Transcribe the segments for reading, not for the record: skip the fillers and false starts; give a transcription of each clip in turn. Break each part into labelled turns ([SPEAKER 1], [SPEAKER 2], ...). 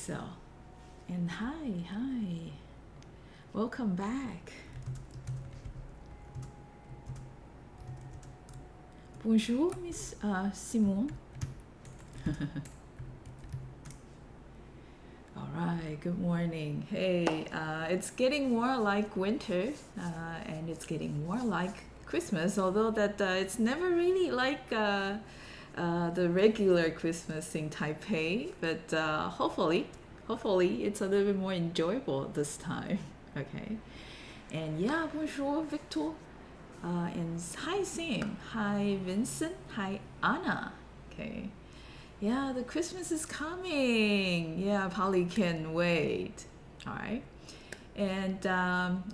[SPEAKER 1] So, and hi, welcome back. Bonjour, Miss Simone. All right, good morning. Hey, it's getting more like winter, and it's getting more like Christmas. Although that it's never really like the regular Christmas in Taipei, but hopefully, it's a little bit more enjoyable this time. Okay, and yeah, bonjour, Victor. And hi, Sam. Hi, Vincent. Hi, Anna. Okay. Yeah, the Christmas is coming. Yeah, Polly can't wait. All right. And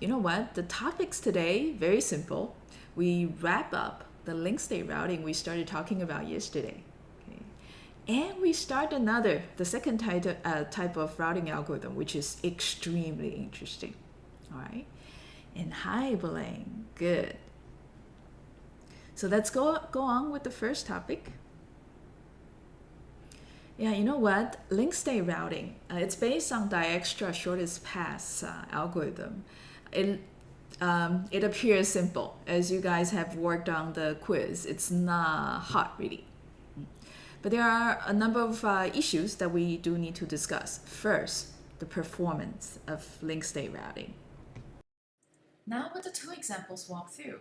[SPEAKER 1] you know what? The topics today, very simple. We wrap up the link state routing we started talking about yesterday. Okay. And we start another, the second type of routing algorithm, which is extremely interesting. All right. And hi, Belen. Good. So let's go on with the first topic. Yeah, you know what? Link state routing. It's based on Dijkstra shortest path algorithm. It appears simple as you guys have worked on the quiz. It's not hard really, but there are a number of issues that we do need to discuss. First, the performance of link state routing. Now, with the two examples walked through,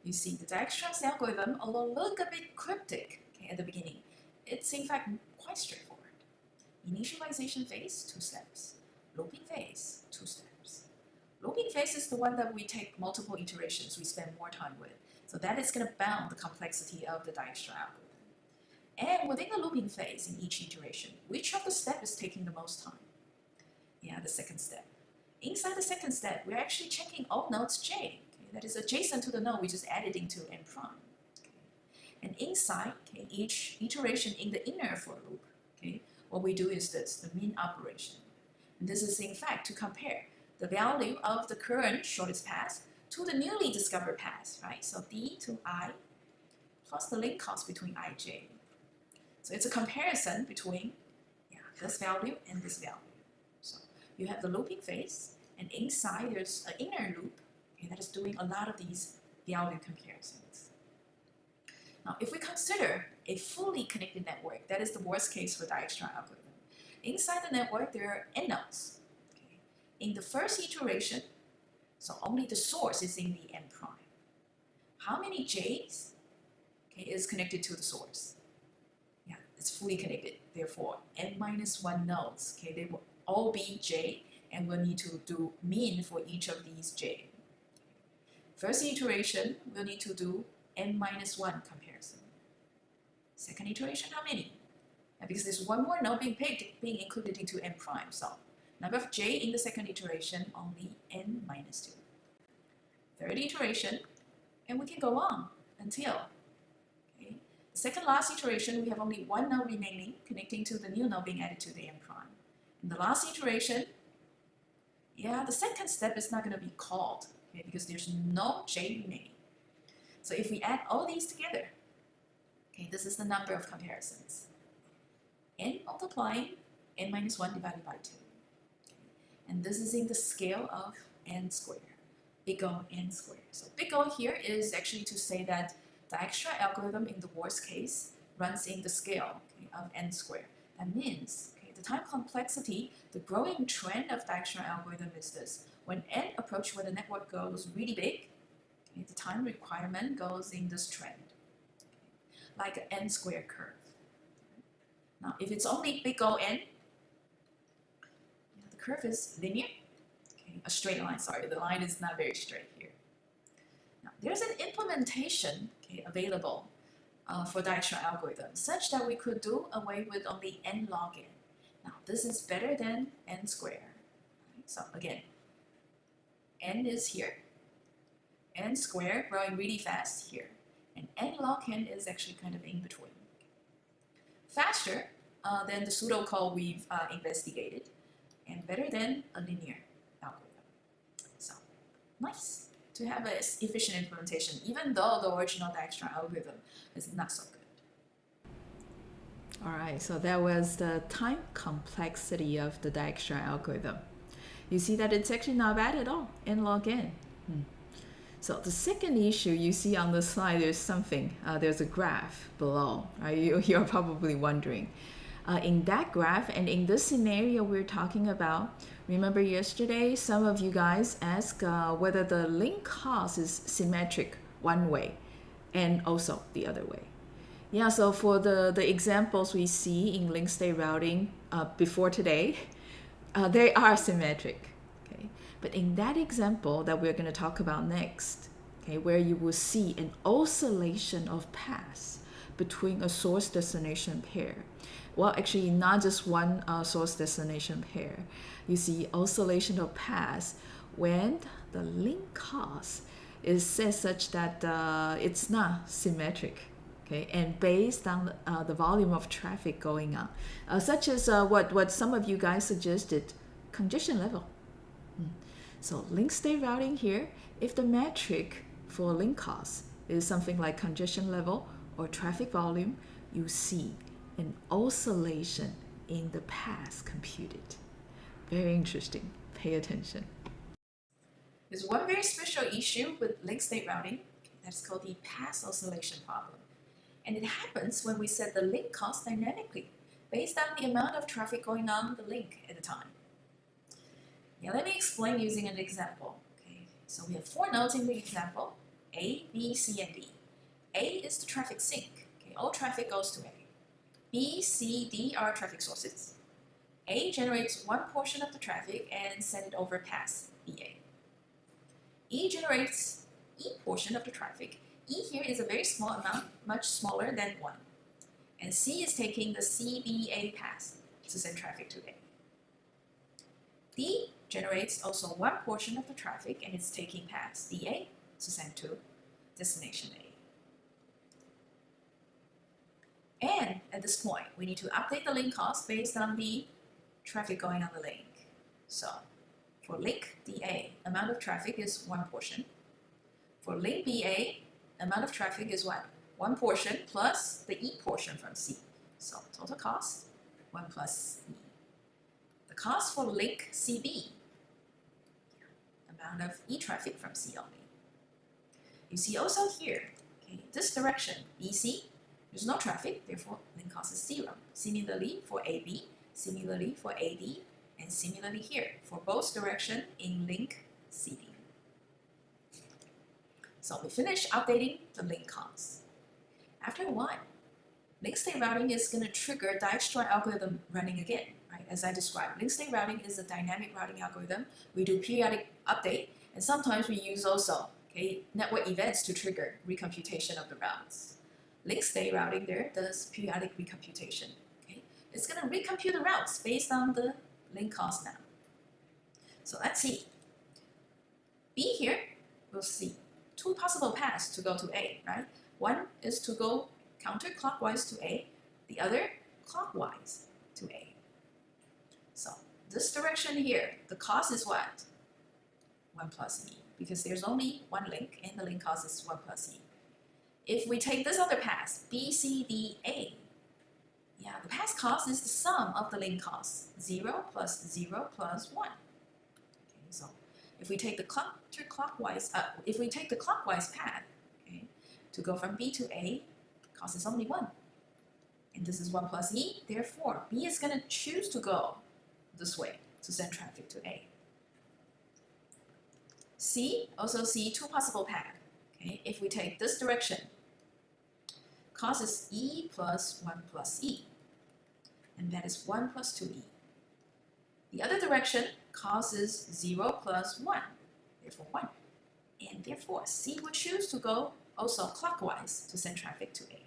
[SPEAKER 1] you see the Dijkstra's algorithm, although look a bit cryptic at the beginning, it's in fact quite straightforward. Initialization phase, 2 steps. Looping phase, 2 steps. Looping phase is the one that we take multiple iterations, we spend more time with. So that is going to bound the complexity of the Dijkstra algorithm. And within the looping phase in each iteration, which of the steps is taking the most time? Yeah, the second step. Inside the second step, we're actually checking all nodes J. Okay, that is adjacent to the node we just added into M prime. Okay. And inside each iteration in the inner for loop, what we do is this, the mean operation. And this is in fact to compare the value of the current shortest path to the newly discovered path, right? So D to I plus the link cost between ij. So it's a comparison between this value and this value. So you have the looping phase, and inside there's an inner loop that is doing a lot of these value comparisons. Now, if we consider a fully connected network, that is the worst case for Dijkstra algorithm. Inside the network, there are n nodes. Okay. In the first iteration, so only the source is in the n prime. How many j's is connected to the source? Yeah, it's fully connected. Therefore, n minus 1 nodes, they will all be j, and we'll need to do mean for each of these j. First iteration, we'll need to do n minus 1 comparison. Second iteration, how many? Because there's one more node being included into n prime. So number of j in the second iteration, only n minus 2. Third iteration, and we can go on until the second last iteration, we have only one node remaining connecting to the new node being added to the n prime. In the last iteration, the second step is not going to be called because there's no j remaining. So if we add all these together, this is the number of comparisons. N multiplying n minus 1 divided by 2. And this is in the scale of n squared, big O n squared. So big O here is actually to say that the Dijkstra algorithm in the worst case runs in the scale of n squared. That means the time complexity, the growing trend of the Dijkstra algorithm is this. When n approach where the network goes really big, the time requirement goes in this trend, like an n squared curve. Now, if it's only big O n, the curve is linear, a straight line, sorry, the line is not very straight here. Now, there's an implementation available for Dijkstra algorithm such that we could do away with only n log n. Now, this is better than n squared. So again, n is here, n squared growing really fast here, and n log n is actually kind of in between. Faster than the pseudocode we've investigated, and better than a linear algorithm. So nice to have an efficient implementation, even though the original Dijkstra algorithm is not so good. All right, so that was the time complexity of the Dijkstra algorithm. You see that it's actually not bad at all in log n. So the second issue you see on the slide, there's something, there's a graph below. Right? You're probably wondering. In that graph and in this scenario we're talking about, remember yesterday some of you guys asked whether the link cost is symmetric one way and also the other way. Yeah, so for the examples we see in link state routing before today, they are symmetric. Okay, but in that example that we're going to talk about next, okay, where you will see an oscillation of paths between a source destination pair. Well, actually, not just one source destination pair. You see oscillation of paths when the link cost is set such that it's not symmetric. Okay, and based on the volume of traffic going on, such as what some of you guys suggested, congestion level. So link state routing here, if the metric for link cost is something like congestion level or traffic volume, you see an oscillation in the paths computed. Very interesting. Pay attention. There's one very special issue with link state routing that's called the path oscillation problem. And it happens when we set the link cost dynamically based on the amount of traffic going on the link at the time. Now let me explain using an example. Okay, so we have 4 nodes in the example, A, B, C, and D. A is the traffic sink. Okay, all traffic goes to A. B, C, D are traffic sources. A generates one portion of the traffic and sends it over past BA. E generates E portion of the traffic. E here is a very small amount, much smaller than 1. And C is taking the CBA path to send traffic to A. D generates also one portion of the traffic and it's taking path DA to send to destination A. And at this point, we need to update the link cost based on the traffic going on the link. So for link DA, amount of traffic is one portion. For link BA, amount of traffic is what? One portion plus the E portion from C. So total cost, 1 plus E. The cost for link CB, amount of E traffic from C only. You see also here, okay, this direction, BC, there's no traffic, therefore link cost is 0. Similarly for AB, similarly for AD, and similarly here for both direction in link CD. So we finish updating the link cost. After a while, link state routing is going to trigger Dijkstra algorithm running again. Right? As I described, link state routing is a dynamic routing algorithm. We do periodic update, and sometimes we use also network events to trigger recomputation of the routes. Link state routing there does periodic recomputation. Okay? It's going to recompute the routes based on the link cost now. So let's see. B here, we'll see 2 possible paths to go to A, right? One is to go counterclockwise to A, the other clockwise to A. So this direction here, the cost is what? 1 plus E, because there's only one link and the link cost is 1 plus E. If we take this other path, B, C, D, A, yeah, the path cost is the sum of the link costs, 0 plus 0 plus 1. Okay, so if we take the clockwise path, okay, to go from B to A, cost is only 1. And this is 1 plus E, therefore B is going to choose to go this way to send traffic to A. C, also see 2 possible paths. Okay, if we take this direction, cost is E plus 1 plus E, and that is 1 plus 2E. The other direction, cost is 0 plus 1, therefore 1. And therefore, C would choose to go also clockwise to send traffic to A.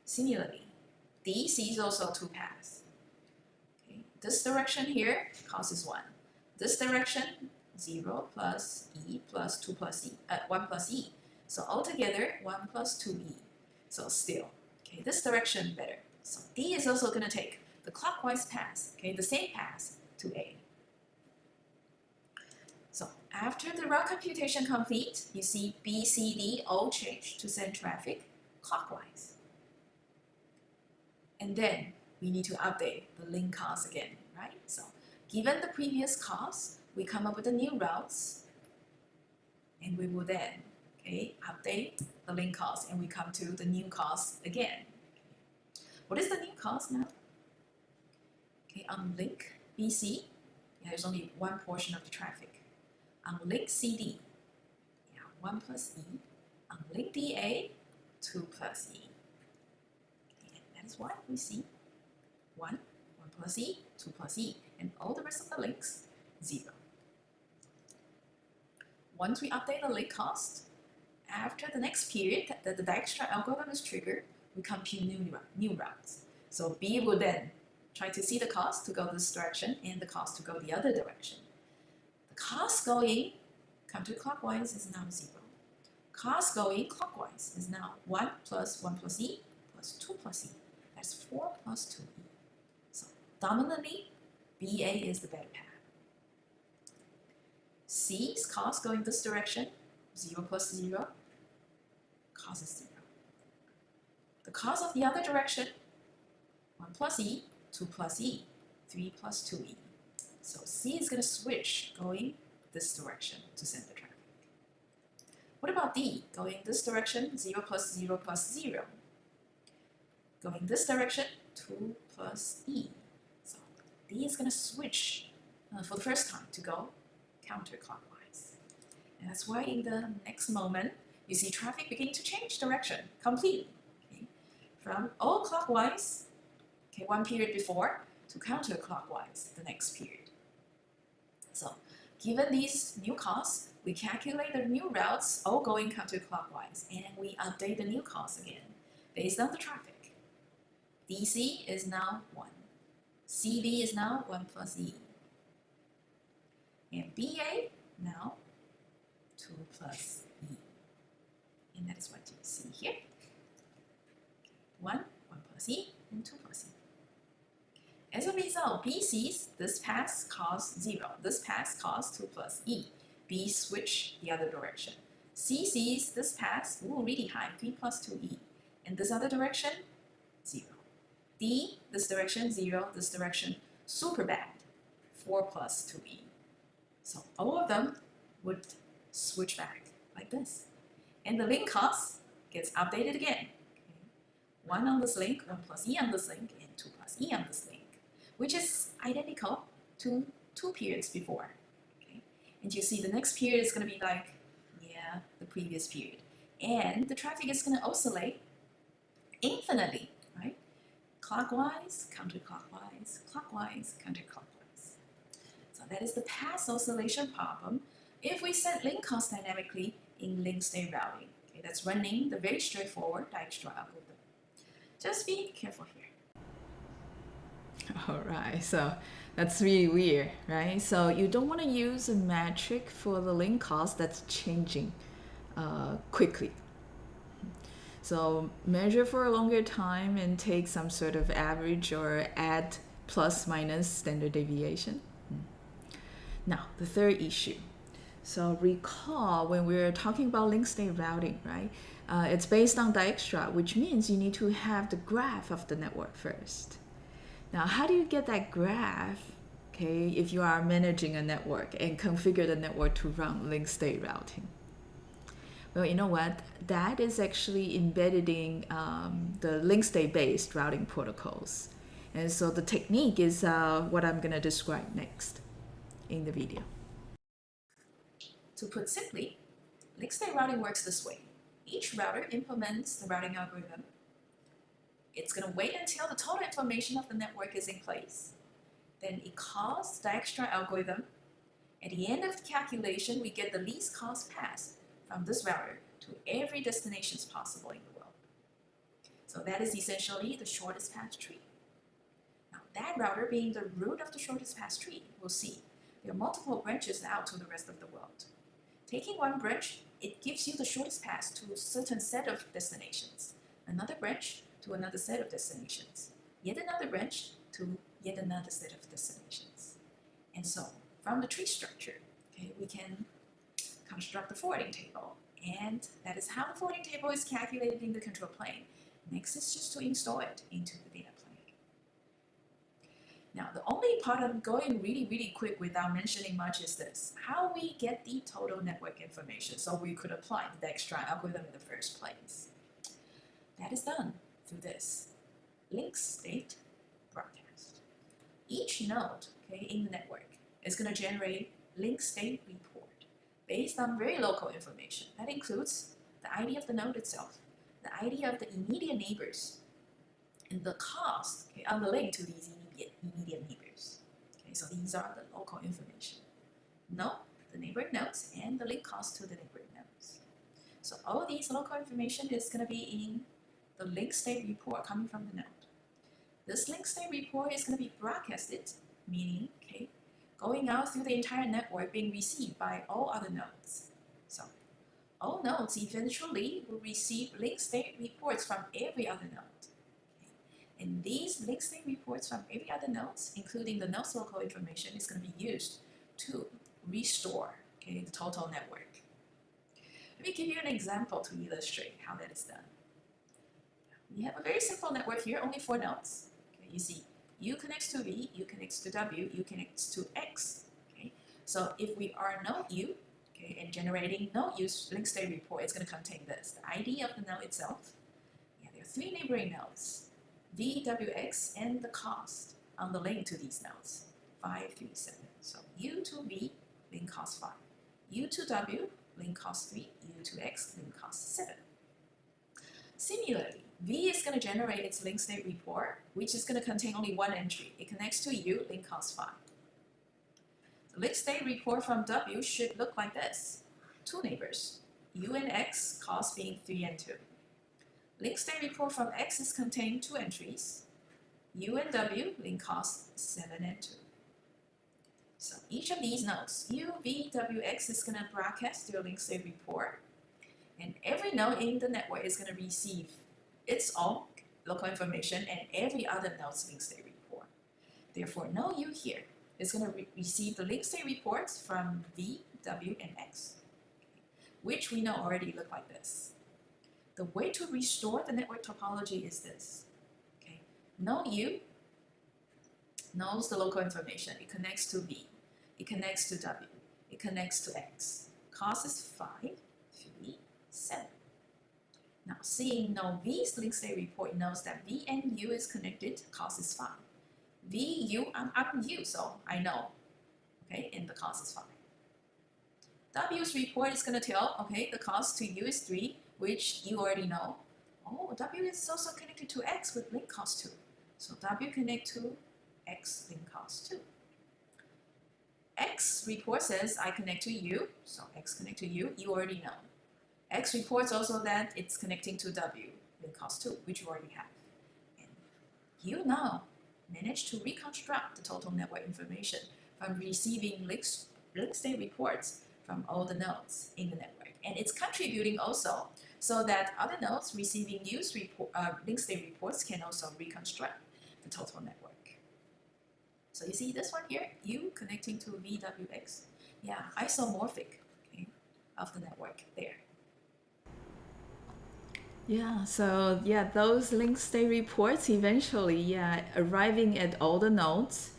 [SPEAKER 1] Similarly, D sees also 2 paths. Okay, this direction here, cost is 1. This direction, 0 plus E plus 2 plus E, 1 plus E. So altogether, 1 plus 2E. So still, okay, this direction better. So D is also going to take the clockwise path, okay, the same path to A. So after the route computation complete, you see B, C, D all change to send traffic clockwise. And then we need to update the link cost again, right? So given the previous cost, we come up with the new routes, and we will then, okay, update the link cost, and we come to the new cost again. What is the new cost now? Okay, on link BC, there's only one portion of the traffic. On link CD, 1 plus E. On link DA, 2 plus E. Okay, that is why we see 1 plus E, 2 plus E, and all the rest of the links, 0. Once we update the link cost, after the next period that the Dijkstra algorithm is triggered, we compute new routes. So B will then try to see the cost to go this direction and the cost to go the other direction. The cost going counterclockwise is now 0. Cost going clockwise is now 1 plus E plus 2 plus E. That's 4 plus 2E. So dominantly, BA is the better path. C's cost going this direction, 0 plus 0, cost is 0. The cost of the other direction, 1 plus E, 2 plus E, 3 plus 2E. So C is going to switch going this direction to send the traffic. What about D? Going this direction, 0 plus 0 plus 0. Going this direction, 2 plus E. So D is going to switch for the first time to go counterclockwise. And that's why in the next moment, you see traffic beginning to change direction completely. Okay? From all clockwise, okay, one period before, to counterclockwise the next period. So given these new costs, we calculate the new routes all going counterclockwise, and we update the new costs again based on the traffic. DC is now 1. CD is now 1 plus E. And BA now 2 plus E. And that is what you see here. 1 plus E, and 2 plus E. As a result, B sees this pass costs 0. This pass costs 2 plus E. B switch the other direction. C sees this pass, really high, 3 plus 2E. And this other direction, 0. D, this direction, 0. This direction, super bad, 4 plus 2E. So all of them would switch back like this. And the link cost gets updated again. Okay. 1 on this link, 1 plus E on this link, and 2 plus E on this link, which is identical to 2 periods before. Okay. And you see the next period is going to be like, the previous period. And the traffic is going to oscillate infinitely, right? Clockwise, counterclockwise, clockwise, counterclockwise. So that is the path oscillation problem if we set link cost dynamically in link state routing. Okay, that's running the very straightforward Dijkstra algorithm. Just be careful here.
[SPEAKER 2] All right, so that's really weird, right? So you don't want to use a metric for the link cost that's changing quickly. So measure for a longer time and take some sort of average or add plus minus standard deviation. Now, the third issue. So recall when we were talking about link state routing, right? It's based on Dijkstra, which means you need to have the graph of the network first. Now, how do you get that graph, okay, if you are managing a network and configure the network to run link state routing? Well, you know what? That is actually embedded in the link state based routing protocols. And so the technique is what I'm going to describe next in the video.
[SPEAKER 1] To put simply, link state routing works this way. Each router implements the routing algorithm. It's going to wait until the total information of the network is in place. Then it calls the Dijkstra algorithm. At the end of the calculation, we get the least cost path from this router to every destination possible in the world. So that is essentially the shortest path tree. Now that router being the root of the shortest path tree, we'll see there are multiple branches out to the rest of the world. Taking one branch, it gives you the shortest path to a certain set of destinations. Another branch to another set of destinations. Yet another branch to yet another set of destinations. And so, from the tree structure, okay, we can construct the forwarding table. And that is how the forwarding table is calculated in the control plane. Next is just to install it into the data plane. Now, the only part I'm going really quick without mentioning much is this: how we get the total network information so we could apply the Dijkstra algorithm in the first place. That is done through this link state broadcast. Each node, okay, in the network is going to generate link state report based on very local information. That includes the ID of the node itself, the ID of the immediate neighbors, and the cost, okay, on the link to these immediate neighbors. Okay, so these are the local information. Node, the neighboring nodes, and the link cost to the neighboring nodes. So all of these local information is going to be in the link state report coming from the node. This link state report is going to be broadcasted, meaning, okay, going out through the entire network, being received by all other nodes. So all nodes eventually will receive link state reports from every other node. Okay. And these link state reports from every other nodes, including the node's local information, is going to be used to restore, okay, the total network. Let me give you an example to illustrate how that is done. We have a very simple network here, only 4 nodes. Okay, you see, U connects to V, U connects to W, U connects to X. Okay, so if we are node U, okay, and generating node U's link state report, it's going to contain this: the ID of the node itself. Yeah, there are 3 neighboring nodes, V, W, X, and the cost on the link to these nodes, 5, 3, 7. So U to V, link cost 5. U to W, link cost 3. U to X, link cost 7. Similarly, V is going to generate its link state report, which is going to contain only 1 entry. It connects to U, link cost 5. The link state report from W should look like this: 2 neighbors, U and X, cost being 3 and 2. Link state report from X is contained 2 entries, U and W, link cost 7 and 2. So each of these nodes, U, V, W, X, is going to broadcast their link state report, and every node in the network is going to receive its own local information and every other node's link state report. Therefore, node U here is going to receive the link state reports from V, W, and X, which we know already look like this. The way to restore the network topology is this. Okay, node U knows the local information. It connects to V, it connects to W, it connects to X. Cost is 5, 3, 7. Now, seeing node V's link state report knows that V and U is connected, cost is 5. V, U, I'm U, so I know, okay, and the cost is 5. W's report is going to tell, okay, the cost to U is 3, which you already know. Oh, W is also connected to X with link cost 2. So W connect to X, link cost 2. X report says I connect to U, so X connect to U, you already know. X reports also that it's connecting to W, link cost 2, which you already have. And you now manage to reconstruct the total network information from receiving link state reports from all the nodes in the network. And it's contributing also so that other nodes receiving U's link state reports can also reconstruct the total network. So you see this one here, U connecting to VWX. Yeah, isomorphic, okay, of the network there.
[SPEAKER 2] Yeah, so yeah, those link state reports eventually, yeah, arriving at all the nodes,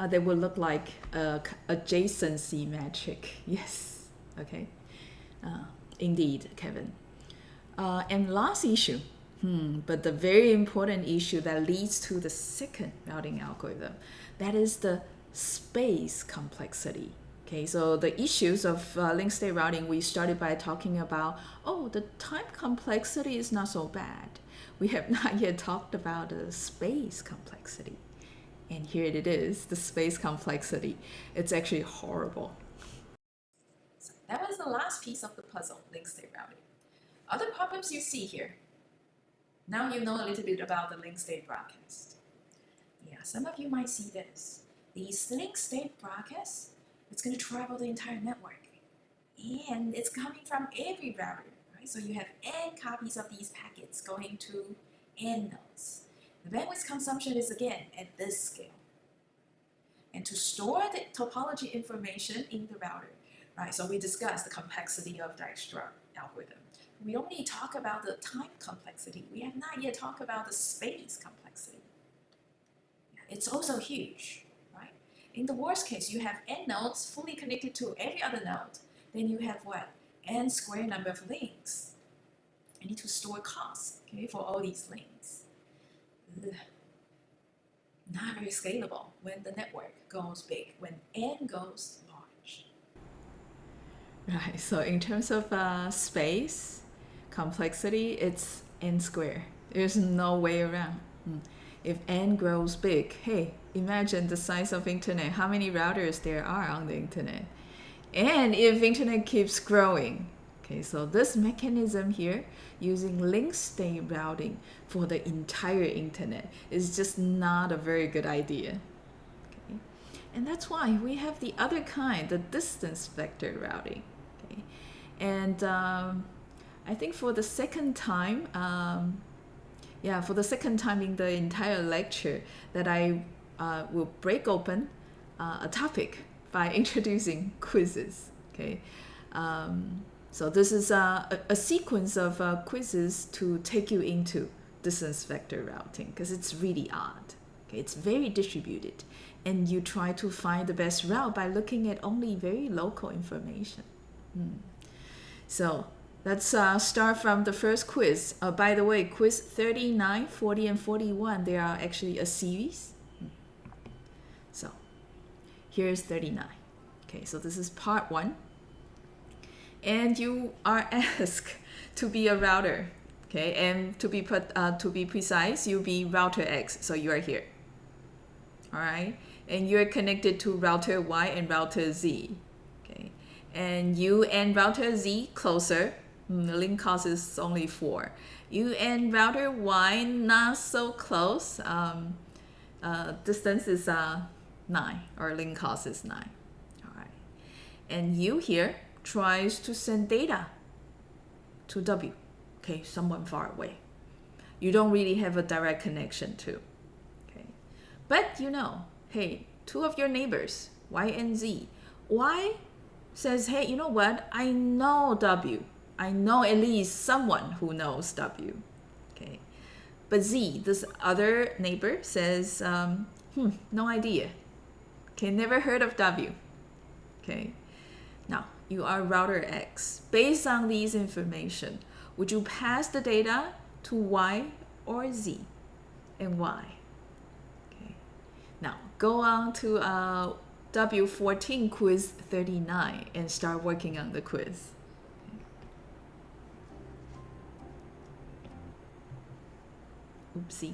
[SPEAKER 2] they will look like a adjacency metric. Yes, okay, indeed, Kevin. And last issue, but the very important issue that leads to the second routing algorithm, that is the space complexity. Okay, so the issues of link state routing, we started by talking about, oh, the time complexity is not so bad. We have not yet talked about the space complexity. And here it is, the space complexity. It's actually horrible.
[SPEAKER 1] So that was the last piece of the puzzle, link state routing. Other problems you see here. Now you know a little bit about the link state broadcast. Yeah, some of you might see this. These link state broadcasts, it's going to travel the entire network. And it's coming from every router, right? So you have n copies of these packets going to n nodes. The bandwidth consumption is again at this scale. And to store the topology information in the router, right? So we discussed the complexity of Dijkstra algorithm. We only talk about the time complexity. We have not yet talked about the space complexity. It's also huge. In the worst case, you have n nodes fully connected to every other node. Then you have what? N square number of links. I need to store costs, okay, for all these links. Ugh. Not very scalable when the network goes big, when n goes large.
[SPEAKER 2] Right, so in terms of space, complexity, it's n squared. There's no way around. If n grows big, hey, imagine the size of internet, how many routers there are on the internet. And if internet keeps growing, okay, so this mechanism here, using link state routing for the entire internet, is just not a very good idea. Okay? And that's why we have the other kind, the distance vector routing. Okay? And I think for the second time, for the second time in the entire lecture, that I will break open a topic by introducing quizzes. Okay, so this is a sequence of quizzes to take you into distance vector routing, because it's really odd. Okay, it's very distributed, and you try to find the best route by looking at only very local information. So let's start from the first quiz. By the way, quiz 39, 40, and 41, they are actually a series. So here's 39. Okay, so this is part 1. And you are asked to be a router. Okay, and to be precise, you be router X, so you are here. All right, and you're connected to router Y and router Z. Okay, and you and router Z closer. The link cost is only 4. You and router Y not so close. Distance is 9, or link cost is 9. All right, and you here tries to send data to W. Okay, someone far away. You don't really have a direct connection to. Okay, but you know, hey, 2 of your neighbors, Y and Z. Y says, hey, you know what? I know W. I know at least someone who knows W. Okay, but Z, this other neighbor, says, no idea. Okay, never heard of W. Okay, now you are router X. Based on these information, would you pass the data to Y or Z, and why? Okay, now go on to W14 quiz 39 and start working on the quiz. Oopsie.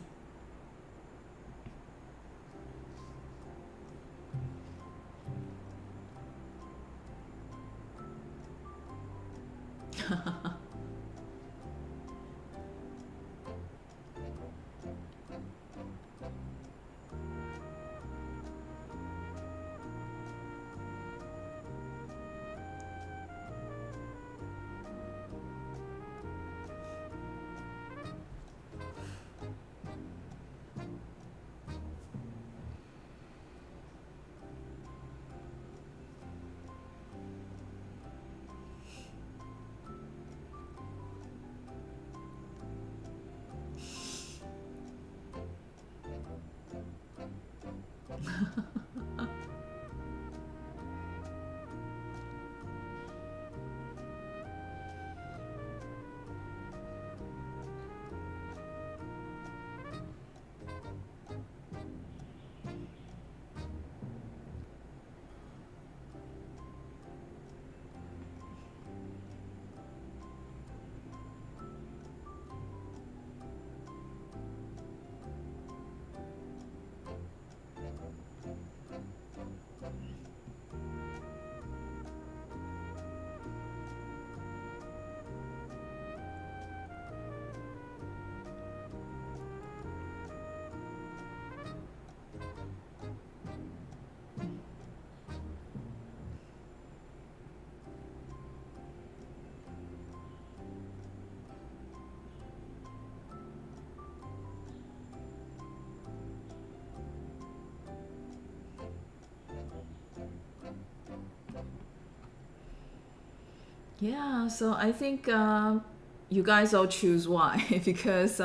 [SPEAKER 2] Yeah, so I think you guys all choose Y because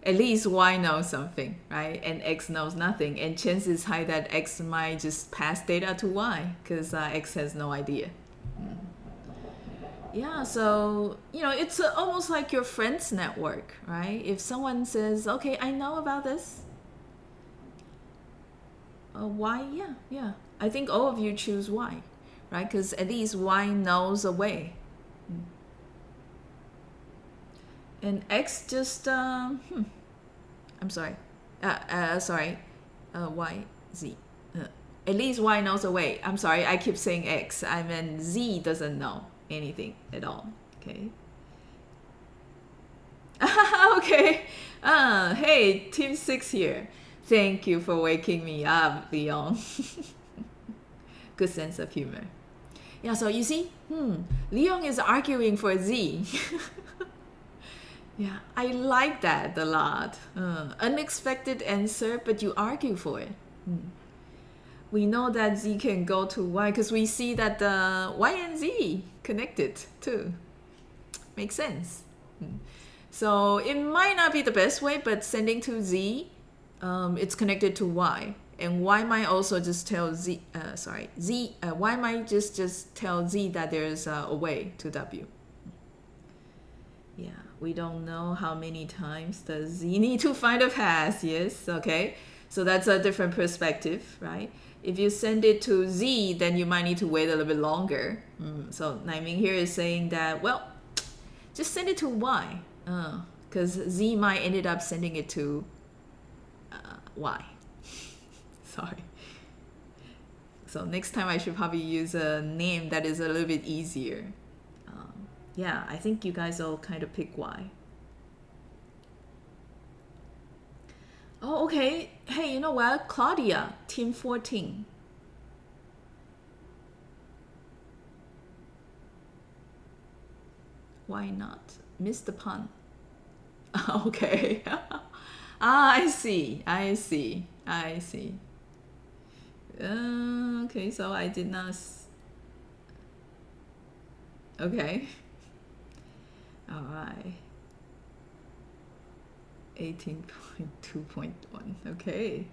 [SPEAKER 1] at least y knows something, right? And x knows nothing. And chances high that x might just pass data to y because x has no idea. Yeah, so, it's almost like your friends network, right? If someone says, okay, I know about this, y, yeah. I think all of you choose y, right? Because at least y knows a way. And x just, I'm sorry. Y, z. At least y knows a way. I'm sorry, I keep saying x. I mean z doesn't know anything at all. Okay. Okay. Hey, Team 6 here. Thank you for waking me up, Leon. Good sense of humor. Yeah, so you see, Leon is arguing for z. Yeah, I like that a lot. Unexpected answer, but you argue for it. We know that z can go to y because we see that the y and z connected too. Makes sense. So it might not be the best way, but sending to z, it's connected to y. And y might also just tell y might just tell z that there's a way to w. Yeah, we don't know how many times does z need to find a path. Yes, okay. So that's a different perspective, right? If you send it to z, then you might need to wait a little bit longer. So Naiming here is saying that, well, just send it to y, because z might ended up sending it to y. Sorry. So next time I should probably use a name that is a little bit easier. Yeah, I think you guys all kind of pick y. Oh, okay. Hey, you know what? Claudia, Team 14. Why not? Missed the pun. Okay. I see. Okay, so I did not... Okay. All right. 18.2.1. Okay.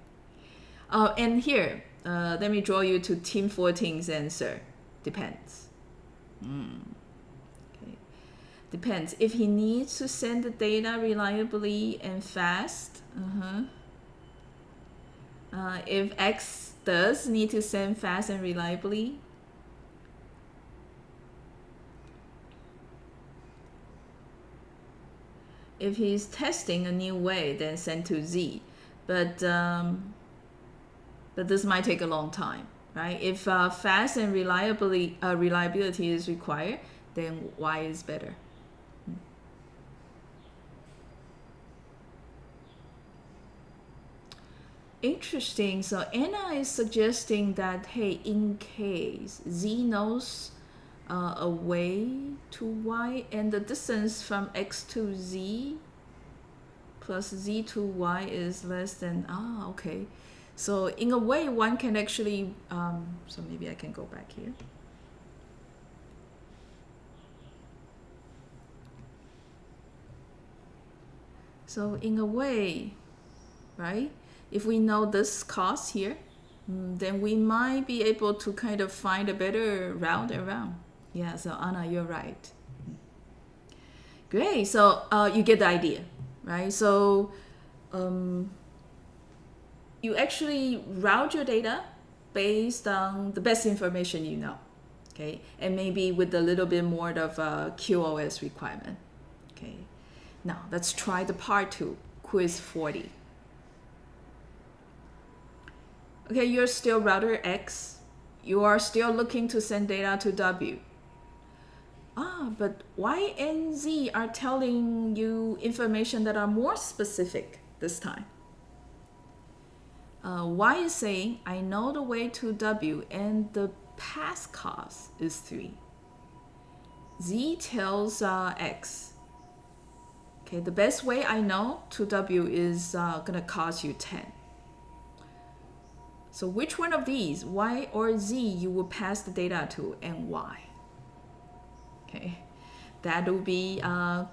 [SPEAKER 1] Oh, and here, let me draw you to Team 14's answer. Depends. Okay. Depends. If he needs to send the data reliably and fast, if X does need to send fast and reliably, if he's testing a new way, then send to Z. But this might take a long time, right? If fast and reliability is required, then Y is better. Interesting. So Anna is suggesting that, hey, in case Z knows a way to Y and the distance from X to Z plus Z to Y is less than, okay. So in a way, one can actually, so maybe I can go back here. So in a way, right? If we know this cost here, then we might be able to kind of find a better route around. Yeah, so Anna, you're right. Great, so you get the idea, right? So you actually route your data based on the best information you know, okay? And maybe with a little bit more of a QoS requirement, okay? Now, let's try the part 2, quiz 40. Okay, you're still router X. You are still looking to send data to W. But Y and Z are telling you information that are more specific this time. Y is saying, I know the way to W and the path cost is 3. Z tells X, okay, the best way I know to W is gonna cost you 10. So which one of these, Y or Z, you will pass the data to and why? Okay, that will be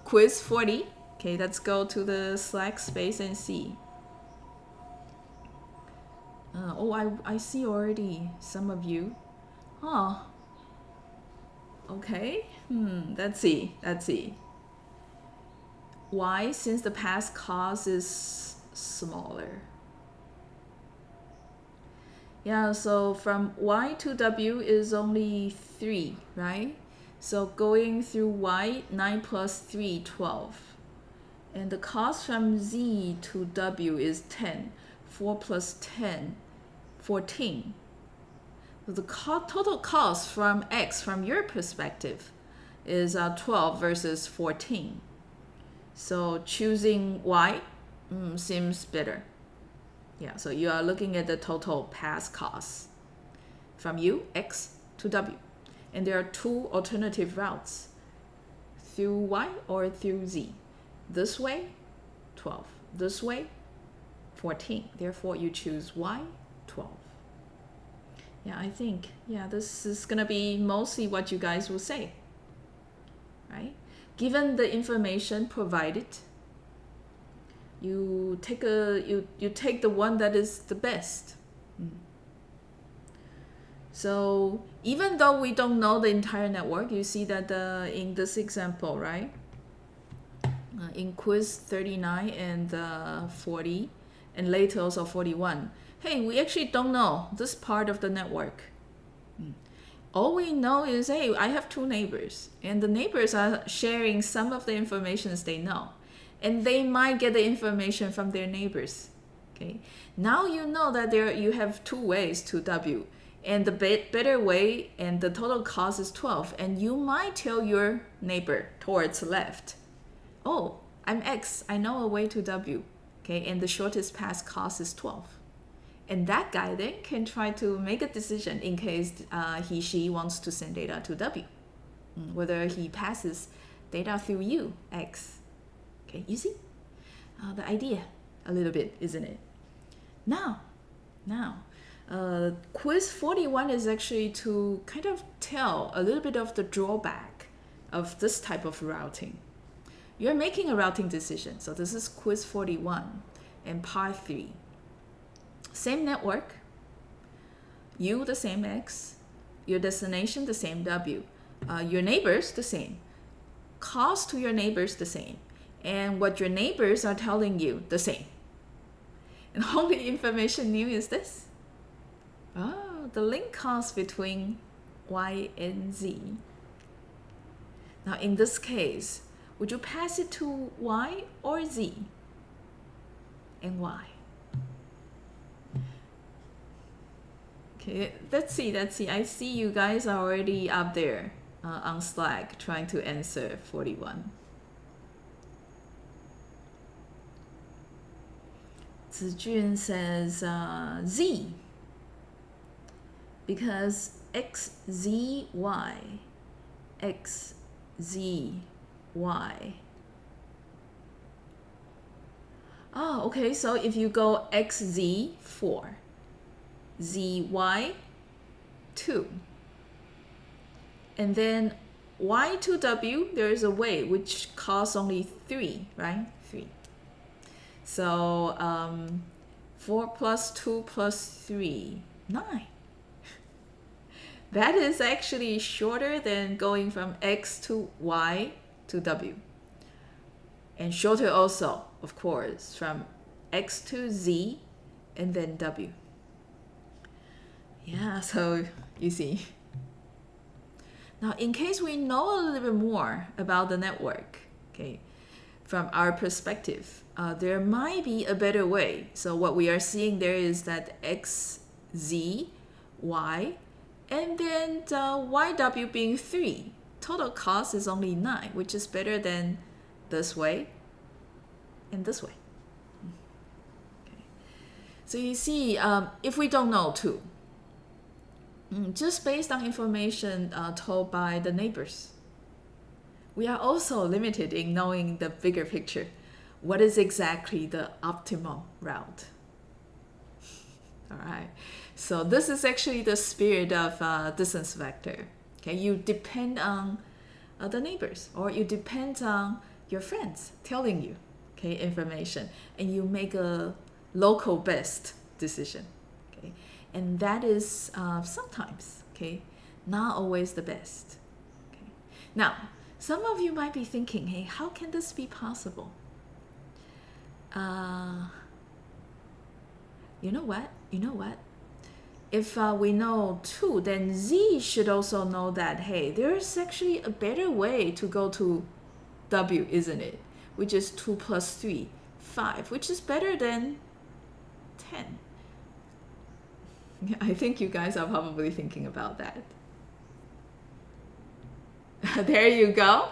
[SPEAKER 1] quiz 40. Okay, let's go to the Slack space and see. I see already some of you. Huh. Okay. Let's see. Why? Since the past cause is smaller. Yeah, so from y to w is only 3, right? So going through y, 9 plus 3, 12. And the cost from z to w is 10. 4 plus 10, 14. So the total cost from x, from your perspective, is 12 versus 14. So choosing y seems better. Yeah, so you are looking at the total past costs from u, x, to w. And there are two alternative routes, through y or through z. This way, 12. This way, 14. Therefore, you choose y, 12. Yeah, I think, this is going to be mostly what you guys will say, right? Given the information provided, you take the one that is the best. So even though we don't know the entire network, you see that in this example, right? In quiz 39 and 40, and later also 41. Hey, we actually don't know this part of the network. All we know is, hey, I have two neighbors, and the neighbors are sharing some of the information they know. And they might get the information from their neighbors. Okay. Now you know that you have two ways to W, and the better way and the total cost is 12. And you might tell your neighbor towards the left, oh, I'm X, I know a way to W. Okay, and the shortest path cost is 12. And that guy then can try to make a decision in case she wants to send data to W, whether he passes data through you, X. Okay, you see the idea a little bit, isn't it? Now, quiz 41 is actually to kind of tell a little bit of the drawback of this type of routing. You're making a routing decision. So this is quiz 41 and part 3. Same network, you the same X, your destination the same W, your neighbors the same, cost to your neighbors the same, and what your neighbors are telling you the same. And only information new is this. Oh, the link cost between Y and Z. Now in this case, would you pass it to Y or Z? And why? Okay, let's see. I see you guys are already up there on Slack trying to answer 41. Zijun says Z, because X, Z, Y, X, Z, Y. Oh, okay, so if you go XZ, 4, ZY, 2. And then Y to W, there is a way which costs only 3, right? 3. So 4 plus 2 plus 3, 9. That is actually shorter than going from X to Y to W. And shorter also, of course, from X to Z and then W. Yeah, so you see. Now, in case we know a little bit more about the network, okay, from our perspective, there might be a better way. So what we are seeing there is that X, Z, Y, and then the YW being 3. Total cost is only 9, which is better than this way and this way. Okay. So you see, if we don't know too, just based on information told by the neighbors, we are also limited in knowing the bigger picture. What is exactly the optimal route? All right. So this is actually the spirit of distance vector. Okay, you depend on the neighbors, or you depend on your friends telling you, okay, information, and you make a local best decision, okay, and that is sometimes, okay, not always the best. Okay. Now, some of you might be thinking, hey, how can this be possible? You know what? If we know 2, then Z should also know that, hey, there's actually a better way to go to W, isn't it? Which is 2 plus 3, 5, which is better than 10. I think you guys are probably thinking about that. There you go.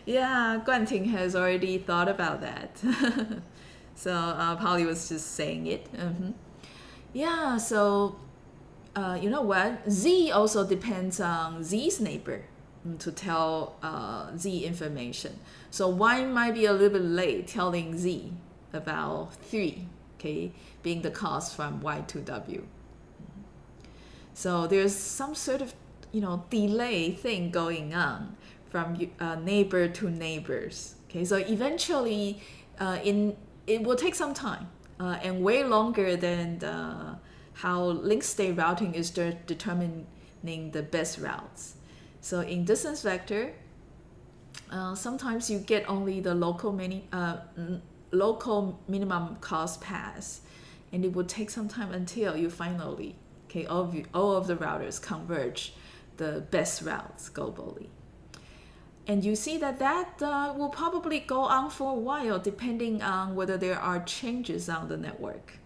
[SPEAKER 1] Yeah, Guanting has already thought about that. So Polly was just saying it. Yeah, so you know what? Z also depends on Z's neighbor to tell Z information. So Y might be a little bit late telling Z about 3, okay, being the cause from Y to W. So there's some sort of, delay thing going on from neighbor to neighbors. Okay, so eventually it will take some time and way longer than how link state routing is determining the best routes. So in distance vector, sometimes you get only the local minimum cost pass, and it will take some time until you finally, okay, all of the routers converge the best routes globally. And you see that will probably go on for a while, depending on whether there are changes on the network.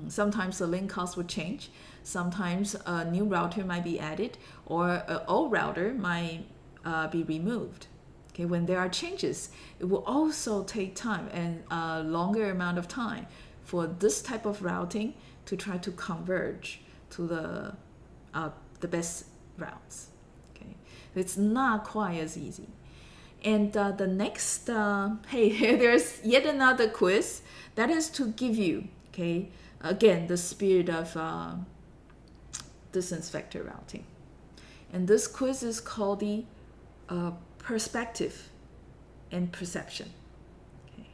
[SPEAKER 1] Sometimes the link cost will change. Sometimes a new router might be added, or an old router might be removed. Okay, when there are changes, it will also take time and a longer amount of time for this type of routing to try to converge to the best routes. Okay, it's not quite as easy. And the next, hey, there's yet another quiz that is to give you, okay, again, the spirit of distance vector routing. And this quiz is called the perspective and perception. Okay.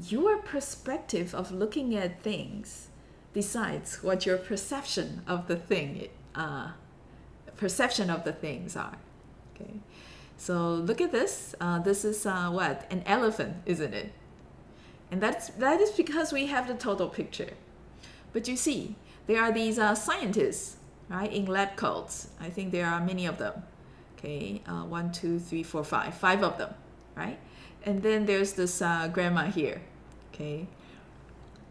[SPEAKER 1] Your perspective of looking at things decides what your perception of the things are. Okay. So look at this. This is what? An elephant, isn't it? And that is because we have the total picture. But you see, there are these scientists, right, in lab coats. I think there are many of them. Okay, 1, 2, 3, 4, 5. 5 of them, right? And then there's this grandma here, okay,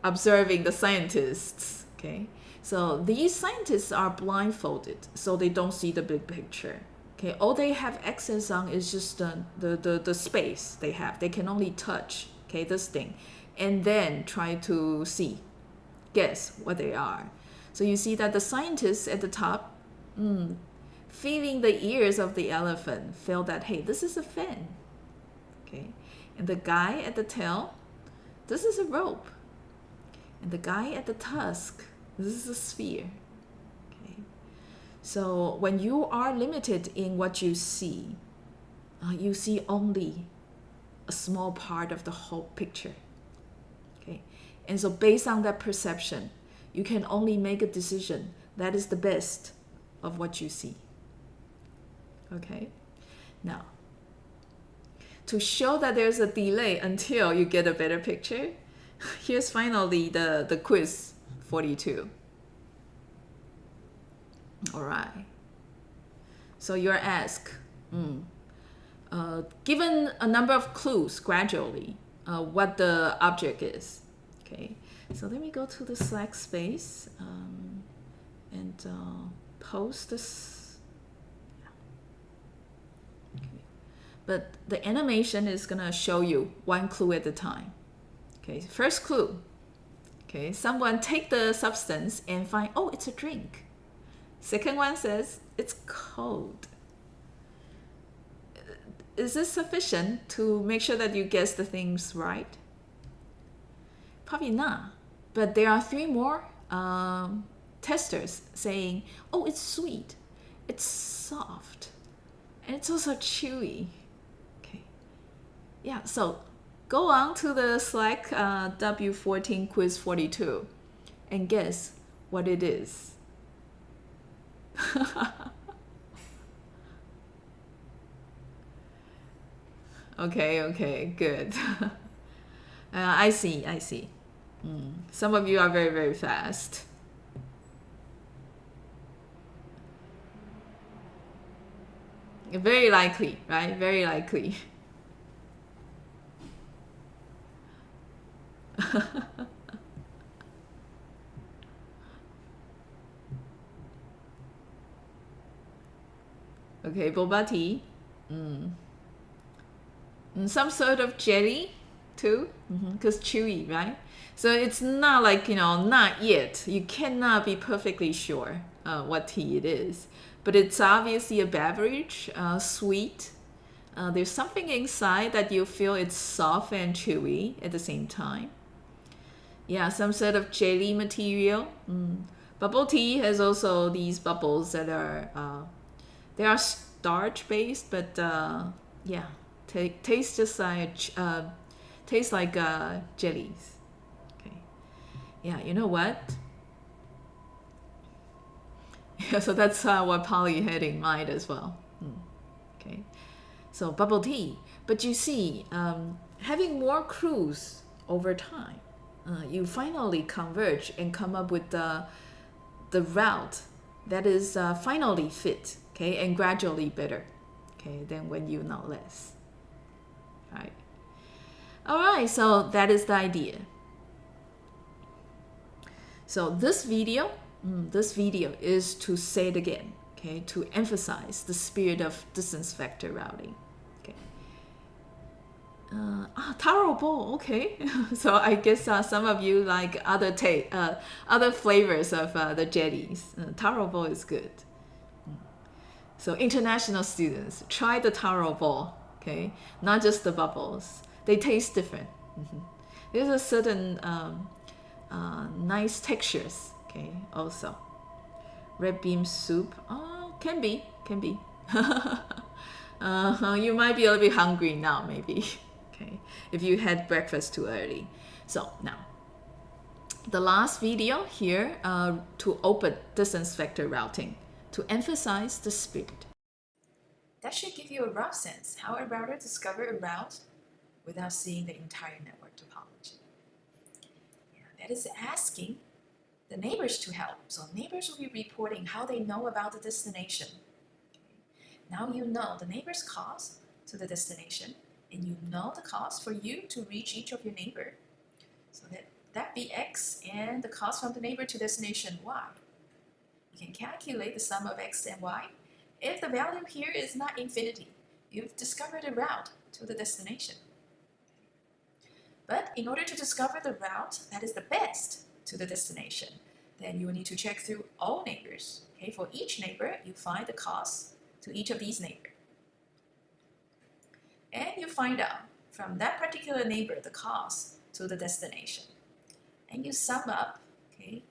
[SPEAKER 1] observing the scientists, okay? So these scientists are blindfolded, so they don't see the big picture. Okay, all they have access on is just the space they have. They can only touch, okay, this thing, and then try to guess what they are. So you see that the scientists at the top, feeling the ears of the elephant, feel that, hey, this is a fin. Okay, and the guy at the tail, this is a rope. And the guy at the tusk, this is a sphere. So when you are limited in what you see only a small part of the whole picture. Okay, and so based on that perception, you can only make a decision that is the best of what you see. Okay, now to show that there's a delay until you get a better picture, here's finally the quiz 42. All right. So you're asked, given a number of clues gradually, what the object is. Okay. So let me go to the Slack space and post this. Okay. But the animation is gonna show you one clue at a time. Okay. First clue. Okay. Someone take the substance and find, oh, it's a drink. Second one says, it's cold. Is this sufficient to make sure that you guess the things right? Probably not. But there are 3 more testers saying, oh, it's sweet, it's soft, and it's also chewy. Okay. Yeah, so go on to the Slack W14 quiz 42 and guess what it is. Okay, good. I see, I see. Some of you are very, very fast. Very likely, right? Very likely. Okay, boba tea. Some sort of jelly too, because chewy, right? So it's not like, not yet. You cannot be perfectly sure what tea it is. But it's obviously a beverage, sweet. There's something inside that you feel it's soft and chewy at the same time. Yeah, some sort of jelly material. Bubble tea has also these bubbles that are they are starch based, but yeah, taste just like jellies. Okay. Yeah, you know what? Yeah, so that's what Polly had in mind as well. Okay. So bubble tea, but you see, having more clues over time, you finally converge and come up with the route that is finally fit, okay, and gradually better, okay, than when you know less. Right. All right, so that is the idea. So this video is to say it again, okay, to emphasize the spirit of distance vector routing. Okay. Taro bowl, okay. So I guess some of you like other flavors of the jellies. Taro bowl is good. So international students, try the taro ball, okay? Not just the bubbles. They taste different. There's a certain nice textures, okay, also. Red bean soup, can be. You might be a little bit hungry now, maybe, okay, if you had breakfast too early. So now, the last video here to open distance vector routing to emphasize the spirit. That should give you a rough sense how a router discovers a route without seeing the entire network topology. Yeah, that is asking the neighbors to help. So neighbors will be reporting how they know about the destination. Now you know the neighbor's cost to the destination, and you know the cost for you to reach each of your neighbor. So that be x, and the cost from the neighbor to destination y. You can calculate the sum of x and y. If the value here is not infinity, you've discovered a route to the destination. But in order to discover the route that is the best to the destination, then you will need to check through all neighbors. Okay, for each neighbor, you find the cost to each of these neighbors. And you find out from that particular neighbor the cost to the destination. And you sum up, okay,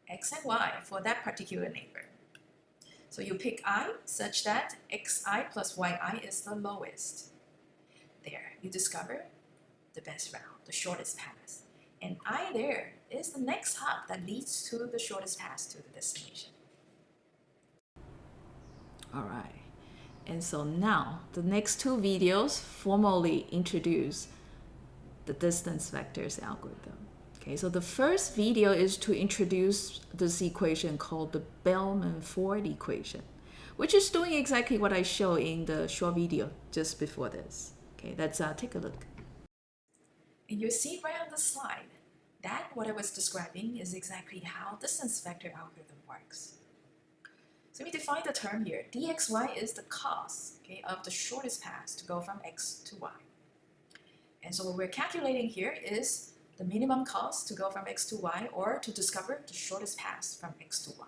[SPEAKER 1] x and y for that particular neighbor. So you pick I such that xi plus yi is the lowest. There, you discover the best route, the shortest path. And I there is the next hub that leads to the shortest path to the destination. All right. And so now, the next two videos formally introduce the distance vectors algorithm. Okay, so the first video is to introduce this equation called the Bellman-Ford equation, which is doing exactly what I showed in the short video just before this. Okay, let's take a look. And you see right on the slide that what I was describing is exactly how distance vector algorithm works. So we define the term here. dxy is the cost, okay, of the shortest path to go from x to y. And so what we're calculating here is the minimum cost to go from x to y, or to discover the shortest path from x to y.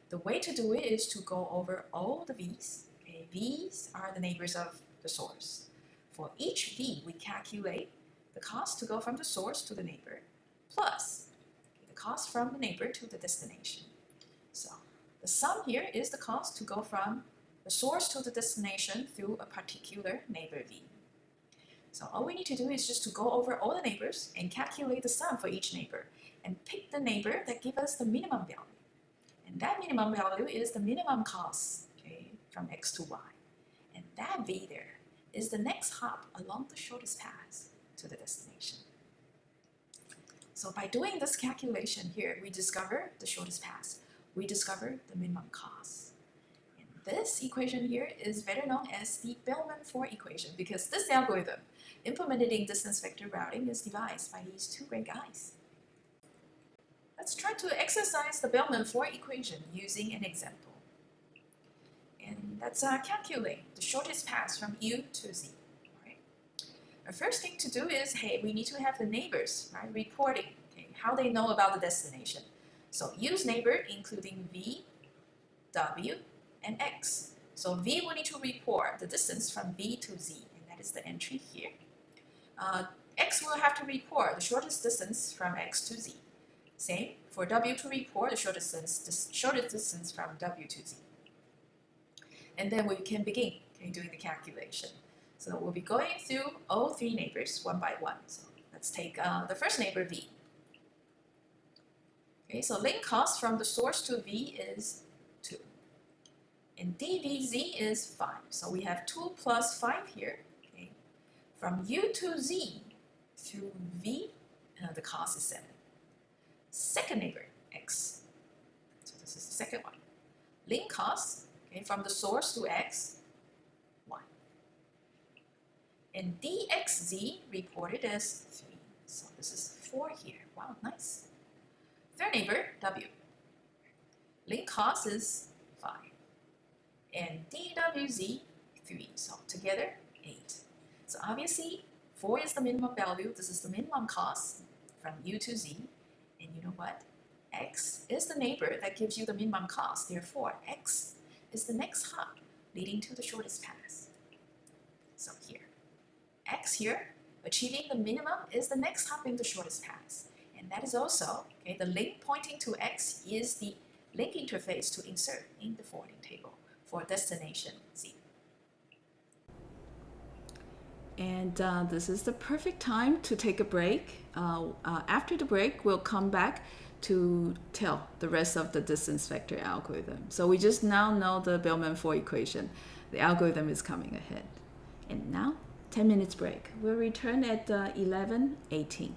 [SPEAKER 1] The way to do it is to go over all the v's. Okay, v's are the neighbors of the source. For each v, we calculate the cost to go from the source to the neighbor, plus the cost from the neighbor to the destination. So the sum here is the cost to go from the source to the destination through a particular neighbor v. So all we need to do is just to go over all the neighbors and calculate the sum for each neighbor and pick the neighbor that gives us the minimum value. And that minimum value is the minimum cost, okay, from x to y. And that v there is the next hop along the shortest path to the destination. So by doing this calculation here, we discover the shortest path. We discover the minimum cost. And this equation here is better known as the Bellman-4 equation because this algorithm implemented in distance vector routing is devised by these two great guys. Let's try to exercise the Bellman-4 equation using an example. And let's calculate the shortest path from U to Z. Right? The first thing to do is, hey, we need to have the neighbors, right, reporting, okay, how they know about the destination. So use neighbor including V, W, and X. So V will need to report the distance from V to Z, and that is the entry here. X will have to report the shortest distance from X to Z. Same for W to report the shortest distance from W to Z. And then we can begin doing the calculation. So we'll be going through all three neighbors one by one. So let's take the first neighbor V. Okay, so link cost from the source to V is 2. And dVz is 5. So we have 2 plus 5 here. Okay. From U to Z through V, the cost is 7. Second neighbor, X. So this is the second one. Link cost, okay, from the source to X, 1. And dxz reported as 3. So this is 4 here. Wow, nice. Third neighbor, W. Link cost is 5. And dwz, 3. So together, 8. So obviously, 4 is the minimum value. This is the minimum cost from U to Z. And you know what? X is the neighbor that gives you the minimum cost. Therefore, X is the next hop leading to the shortest path. So here, X here, achieving the minimum is the next hop in the shortest path. And that is also, okay, the link pointing to X is the link interface to insert in the forwarding table for destination Z.
[SPEAKER 2] And this is the perfect time to take a break. After the break, we'll come back to tell the rest of the distance vector algorithm. So we just now know the Bellman-4 equation. The algorithm is coming ahead. And now, 10 minutes break. We'll return at 11:18.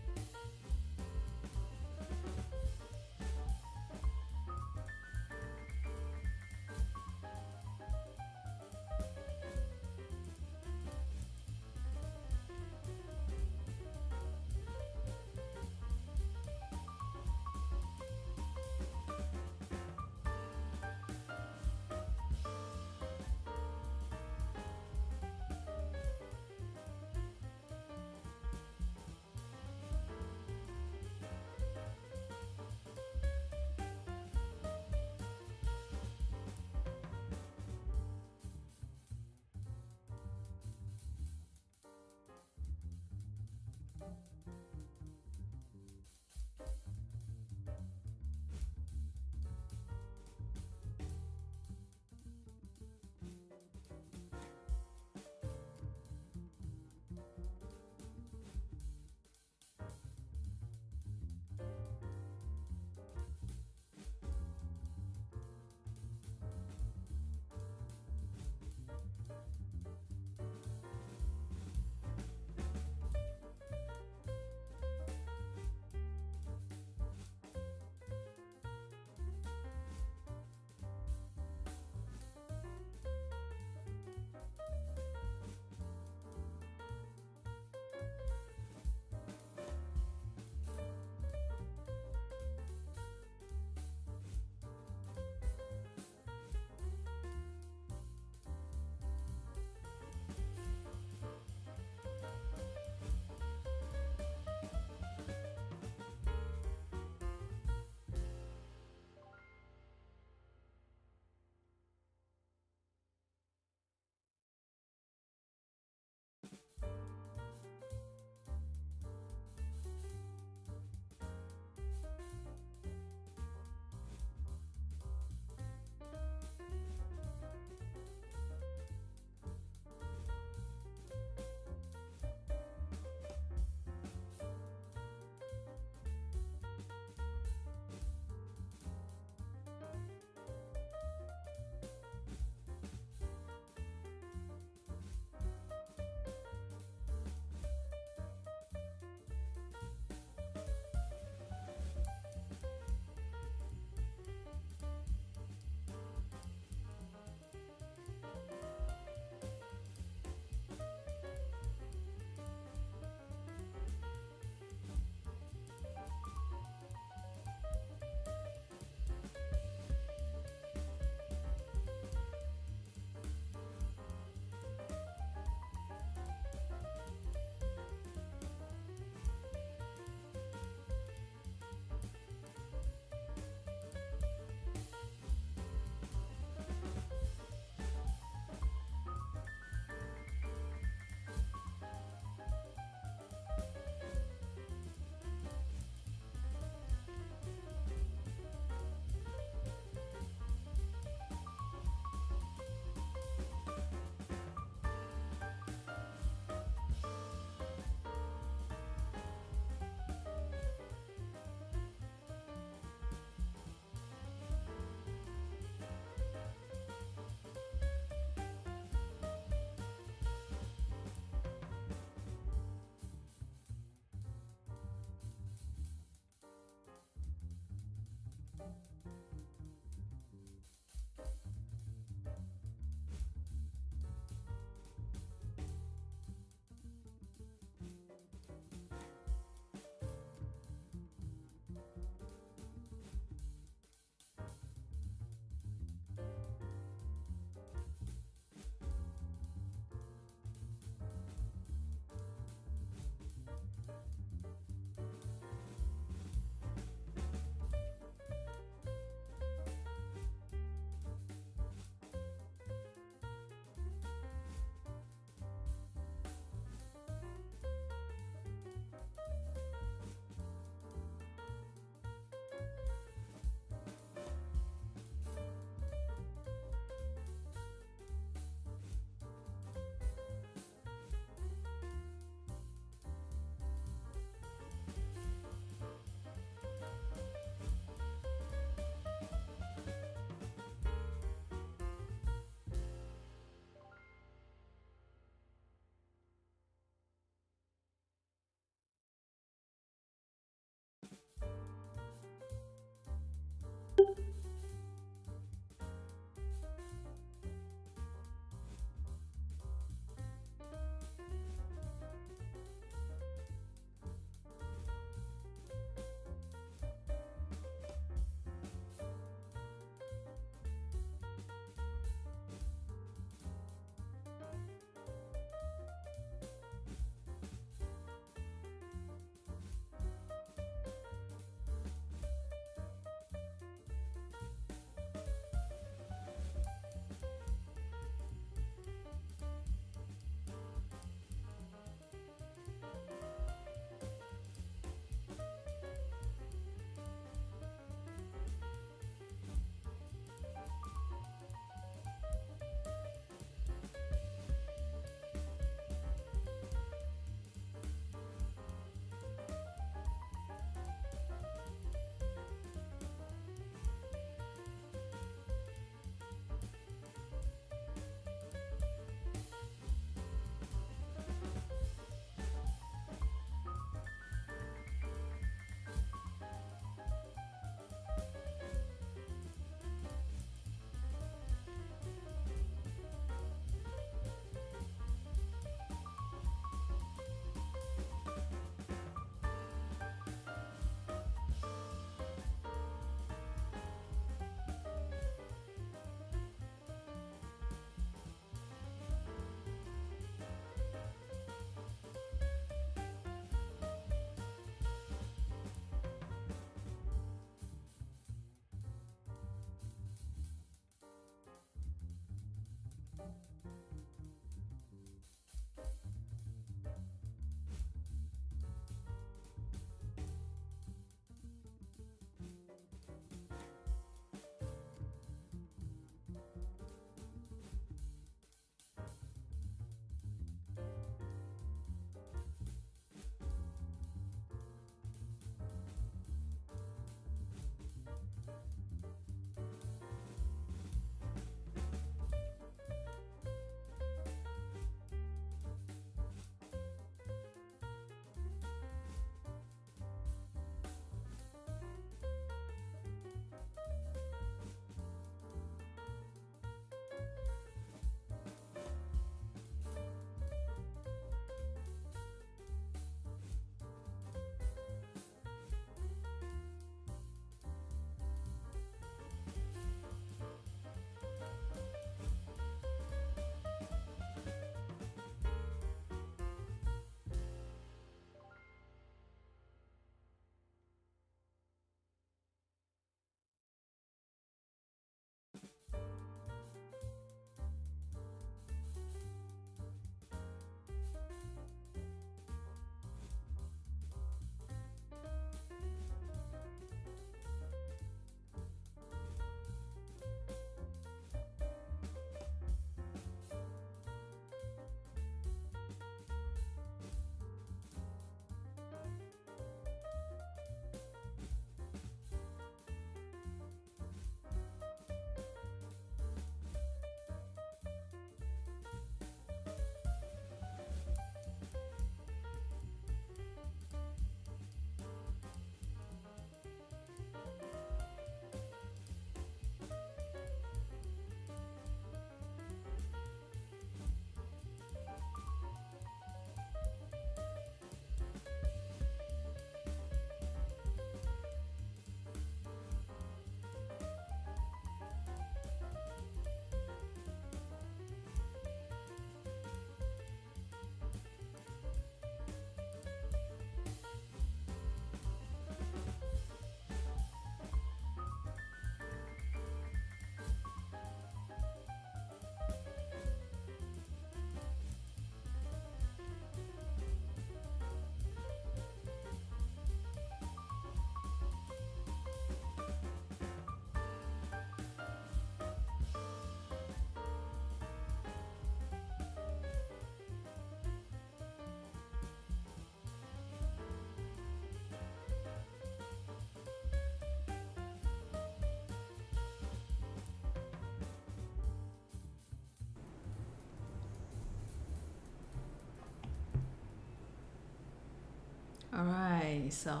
[SPEAKER 2] All right, so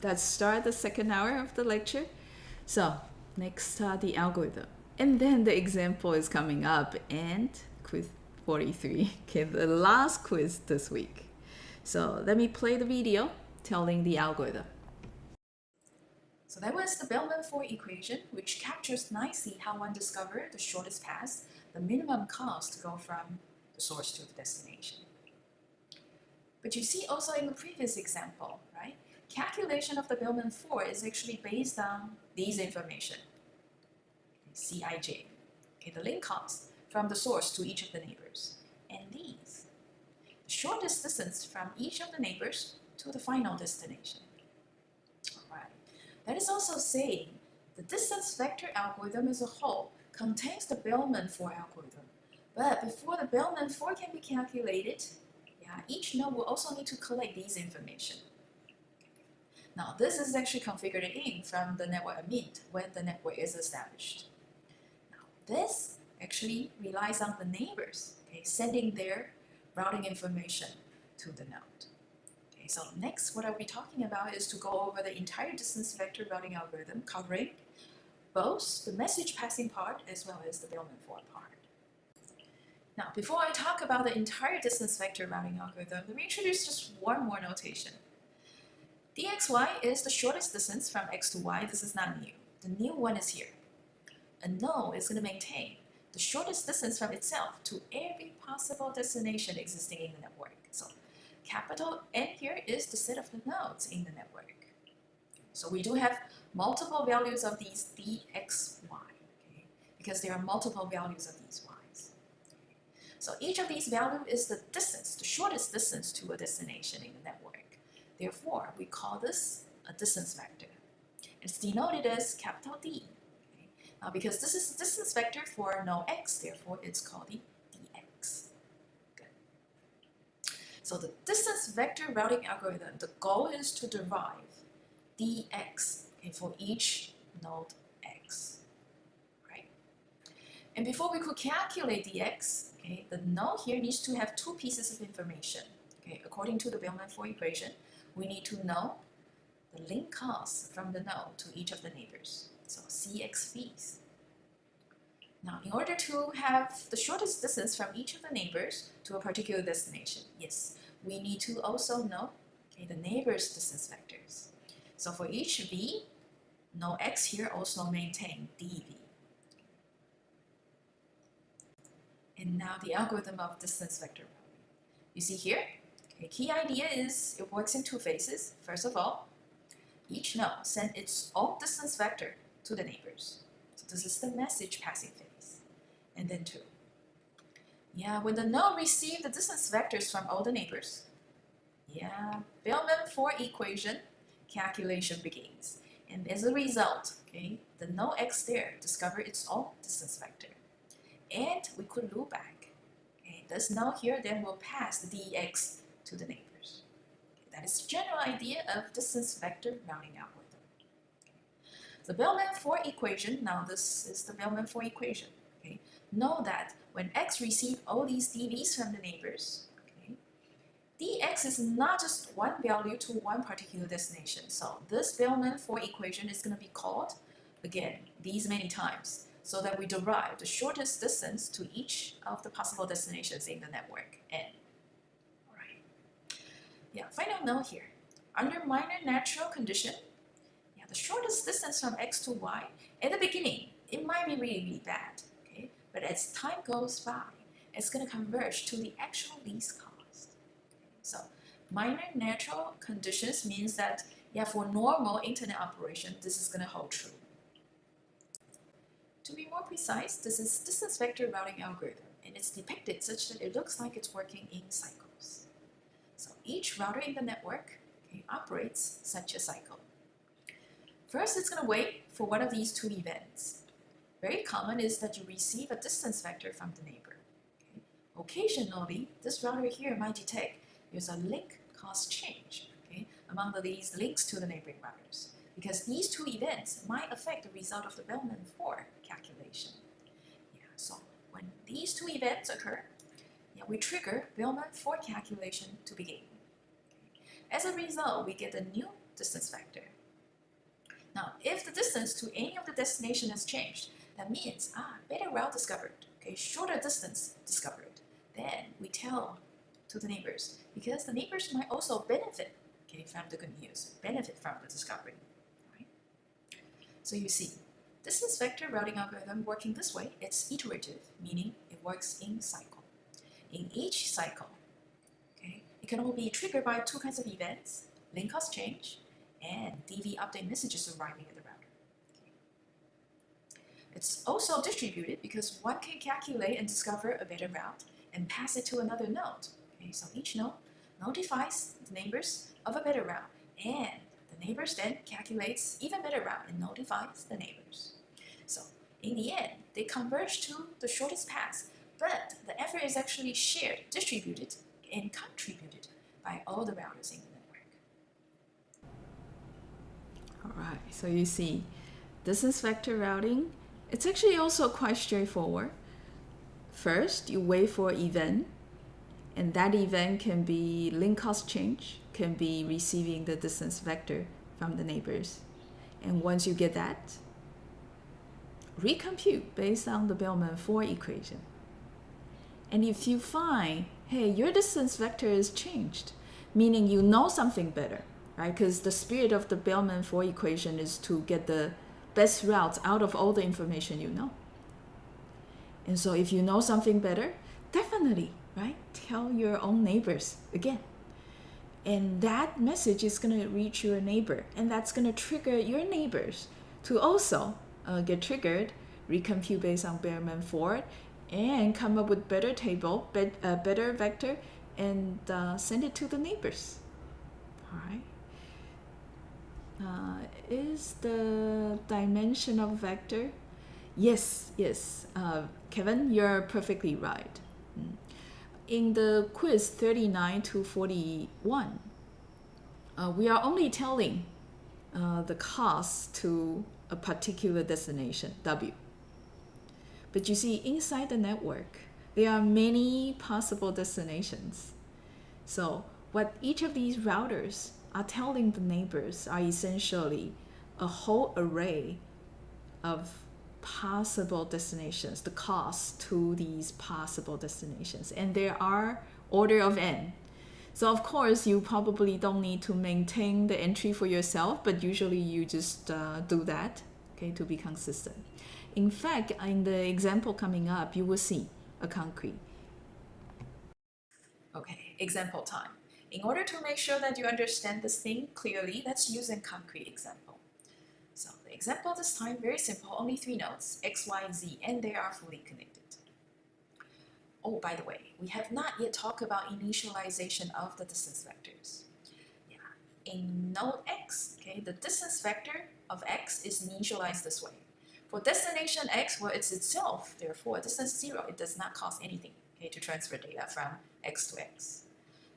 [SPEAKER 2] let's start the second hour of the lecture. So next, the algorithm. And then the example is coming up and quiz 43, okay, the last quiz this week. So let me play the video telling the algorithm.
[SPEAKER 1] So that was the Bellman-4 equation, which captures nicely how one discovered the shortest path, the minimum cost to go from the source to the destination. But you see also in the previous example, right? Calculation of the Bellman-4 is actually based on these information. Cij, okay, the link cost from the source to each of the neighbors, and these, the shortest distance from each of the neighbors to the final destination. All right. That is also saying the distance vector algorithm as a whole contains the Bellman-4 algorithm. But before the Bellman-4 can be calculated, each node will also need to collect these information. Now, this is actually configured in from the network admin when the network is established. Now, this actually relies on the neighbors, okay, sending their routing information to the node. Okay, so next, what I'll be talking about is to go over the entire distance vector routing algorithm covering both the message passing part as well as the Bellman-4 part. Now, before I talk about the entire distance vector routing algorithm, let me introduce just one more notation. dxy is the shortest distance from x to y. This is not new. The new one is here. A node is going to maintain the shortest distance from itself to every possible destination existing in the network. So capital N here is the set of the nodes in the network. So we do have multiple values of these dxy, okay, because there are multiple values of these y's. So each of these values is the distance, the shortest distance to a destination in the network. Therefore, we call this a distance vector. It's denoted as capital D. Okay? Now, because this is a distance vector for node x, therefore it's called the dx. Good. So the distance vector routing algorithm, the goal is to derive dx, okay, for each node x, right? And before we could calculate dx, okay, the node here needs to have two pieces of information. Okay, according to the Bellman-4 equation, we need to know the link cost from the node to each of the neighbors, so CXVs. Now, in order to have the shortest distance from each of the neighbors to a particular destination, yes, we need to also know, okay, the neighbors' distance vectors. So for each v, node x here also maintain dv. And now the algorithm of distance vector routing. You see here, okay, key idea is it works in two phases. First of all, each node sends its own distance vector to the neighbors. So this is the message passing phase. And then two, when the node receives the distance vectors from all the neighbors, Bellman-4 equation calculation begins. And as a result, okay, the node x there discover its own distance vector. And we could loop back. Okay, this node here then will pass the dx to the neighbors. Okay, that is the general idea of distance vector routing algorithm. Okay. The Bellman-4 equation, now this is the Bellman-4 equation. Okay. Know that when x receives all these dv's from the neighbors, dx is not just one value to one particular destination. So this Bellman-4 equation is going to be called, again, these many times, so that we derive the shortest distance to each of the possible destinations in the network, n. All right. Final note here. Under minor natural condition, the shortest distance from x to y, at the beginning, it might be really, really bad. Okay? But as time goes by, it's going to converge to the actual least cost. So minor natural conditions means that, for normal internet operation, this is going to hold true. To be more precise, this is distance vector routing algorithm, and it's depicted such that it looks like it's working in cycles. So each router in the network operates such a cycle. First, it's going to wait for one of these two events. Very common is that you receive a distance vector from the neighbor. Okay? Occasionally, this router here might detect there's a link cost change among these links to the neighboring routers, because these two events might affect the result of the Bellman-4 calculation. So when these two events occur, we trigger Bellman-4 calculation to begin. As a result, we get a new distance vector. Now, if the distance to any of the destination has changed, that means, better route discovered, okay, shorter distance discovered. Then we tell to the neighbors, because the neighbors might also benefit, okay, from the good news, benefit from the discovery, right? So you see, distance vector routing algorithm working this way, it's iterative, meaning it works in cycle. In each cycle, okay, it can all be triggered by two kinds of events, link cost change and DV update messages arriving at the router. Okay. It's also distributed because one can calculate and discover a better route and pass it to another node. Okay, so each node notifies the neighbors of a better route, and the neighbors then calculates even better route and notifies the neighbors. So in the end, they converge to the shortest path, but the effort is actually shared, distributed, and contributed by all the routers in the network.
[SPEAKER 2] All right, so you see, distance vector routing, it's actually also quite straightforward. First, you wait for an event, and that event can be link cost change, can be receiving the distance vector from the neighbors. And once you get that, recompute based on the Bellman-4 equation. And if you find, hey, your distance vector is changed, meaning you know something better, right? Because the spirit of the Bellman-4 equation is to get the best routes out of all the information you know. And so if you know something better, definitely, right, tell your own neighbors again. And that message is going to reach your neighbor, and that's going to trigger your neighbors to also get triggered, recompute based on Bellman-4, and come up with better table, better vector, and send it to the neighbors. All right. Is the dimension of vector? Yes. Kevin, you're perfectly right. In the quiz 39 to 41, we are only telling the cost to a particular destination, W. But you see, inside the network, there are many possible destinations. So what each of these routers are telling the neighbors are essentially a whole array of possible destinations, the cost to these possible destinations. And there are order of n. So of course, you probably don't need to maintain the entry for yourself, but usually you just do that, okay, to be consistent. In fact, in the example coming up, you will see a concrete.
[SPEAKER 1] Okay, example time. In order to make sure that you understand this thing clearly, let's use a concrete example. So the example this time, very simple, only 3 nodes, x, y, z, and they are fully connected. Oh, by the way, we have not yet talked about initialization of the distance vectors. Yeah. In node x, okay, the distance vector of x is initialized this way. For destination x, well, it's itself, therefore, distance 0, it does not cost anything, okay, to transfer data from x to x.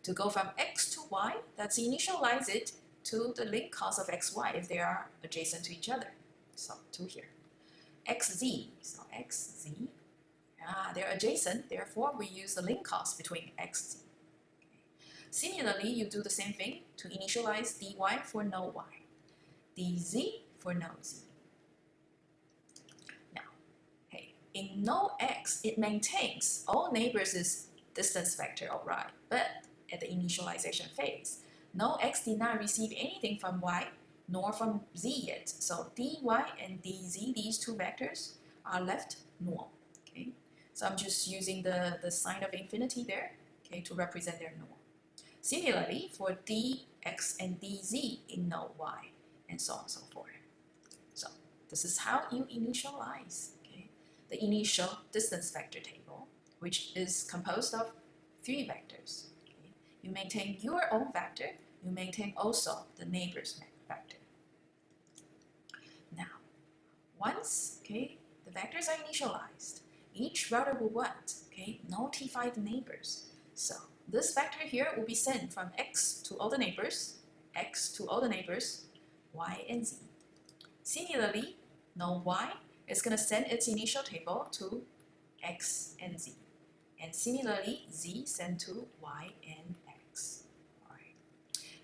[SPEAKER 1] To go from x to y, let's initialize it to the link cost of xy if they are adjacent to each other. So 2 here. xz, so xz, they're adjacent, therefore we use the link cost between xz. Okay. Similarly, you do the same thing to initialize dy for node y, dz for node z. Now, hey, in node x, it maintains all neighbors' distance vector, alright, but at the initialization phase, node x did not receive anything from y nor from z yet, so dy and dz, these two vectors, are left null. Okay, so I'm just using the sign of infinity there, okay, to represent their null. Similarly, for dx and dz in node y, and so on and so forth. So this is how you initialize, okay, the initial distance vector table, which is composed of 3 vectors. Okay. You maintain your own vector, you maintain also the neighbor's vector. Now, once, okay, the vectors are initialized, each router will what? Okay, notify the neighbors. So this vector here will be sent from x to all the neighbors, y and z. Similarly, node y is going to send its initial table to x and z. And similarly, z sent to y and x. All right.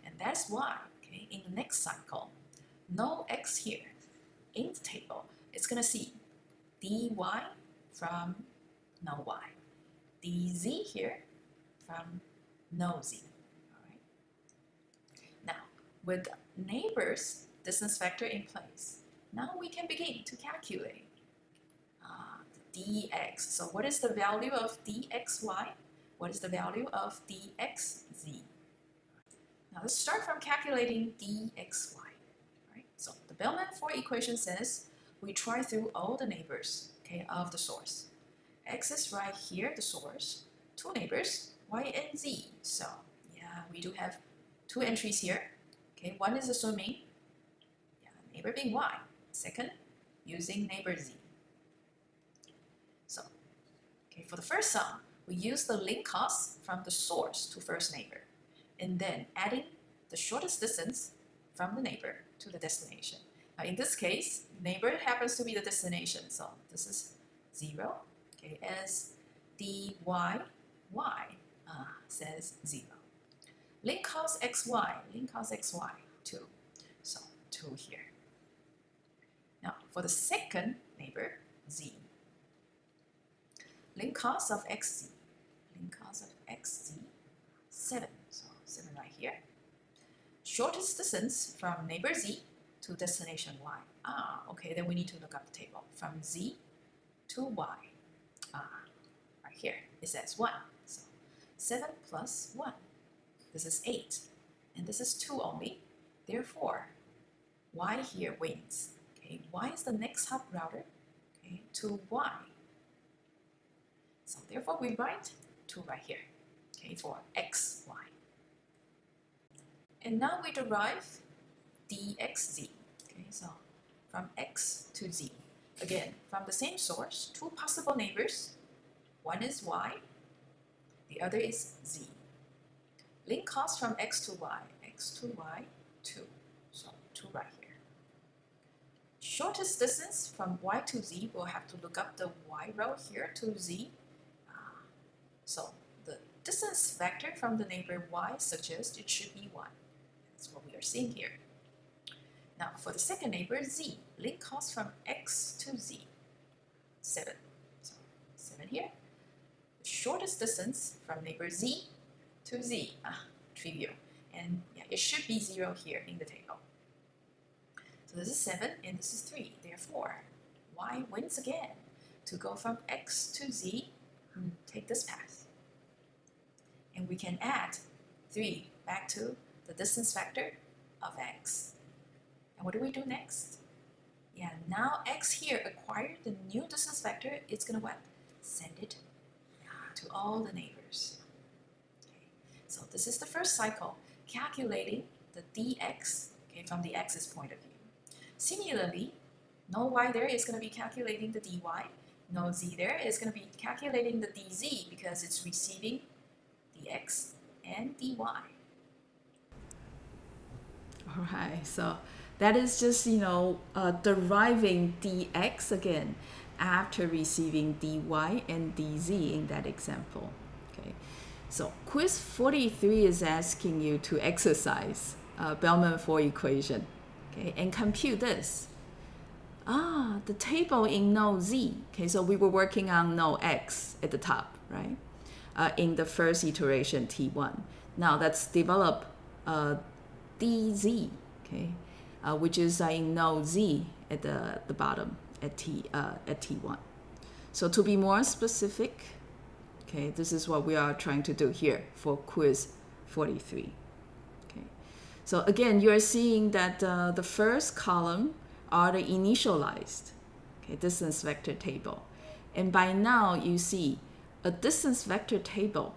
[SPEAKER 1] And that's why, okay, in the next cycle, no x here in the table, it's going to see dy from no y, dz here from no z. All right. Now, with neighbors distance vector in place, now we can begin to calculate dx. So what is the value of dxy? What is the value of dxz? Now let's start from calculating dxy. Right? So the Bellman-Ford equation says we try through all the neighbors, okay, of the source. X is right here, the source. Two neighbors, y and z. So yeah, we do have two entries here. Okay, one is assuming neighbor being y. Second, using neighbor z. So, okay, for the first sum, we use the link cost from the source to first neighbor, and then adding the shortest distance from the neighbor to the destination. Now, in this case, neighbor happens to be the destination, so this is 0, okay, as dy y says 0. Link cost xy, 2, so 2 here. Now, for the second neighbor, z, link cost of xz, 7, so 7 right here. Shortest distance from neighbor z to destination y. Okay, then we need to look up the table. From z to y, right here, it says 1. So 7 plus 1, this is 8, and this is 2 only. Therefore, y here wins. Okay, y is the next hop router, okay, to y. So therefore, we write 2 right here, okay, for x, y. And now we derive dxz, okay, so from x to z. Again, from the same source, two possible neighbors. One is y, the other is z. Link cost from x to y, 2. So 2 right here. Shortest distance from y to z, we'll have to look up the y row here to z. So the distance vector from the neighbor y suggests it should be 1. That's what we are seeing here. Now for the second neighbor z, link cost from x to z, 7. So 7 here. The shortest distance from neighbor z to z, trivial. And yeah, it should be 0 here in the table. So this is 7 and this is 3. Therefore, y wins again. To go from x to z, take this path. And we can add 3 back to the distance vector of x. And what do we do next? Yeah, now x here acquired the new distance vector. It's going to what? Send it to all the neighbors. Okay. So this is the first cycle, calculating the dx, okay, from the x's point of view. Similarly, no y there is going to be calculating the dy. No z there is going to be calculating the dz because it's receiving dx and dy.
[SPEAKER 2] All right, so that is just, deriving dx again after receiving dy and dz in that example. Okay, so quiz 43 is asking you to exercise Bellman-Ford equation, okay, and compute this. The table in node z. Okay, so we were working on node x at the top, right? In the first iteration t1. Now let's develop dz, okay, which is in node z at the bottom at t1. So to be more specific, okay, this is what we are trying to do here for quiz 43. Okay, so again, you are seeing that the first column are the initialized, okay, distance vector table. And by now you see a distance vector table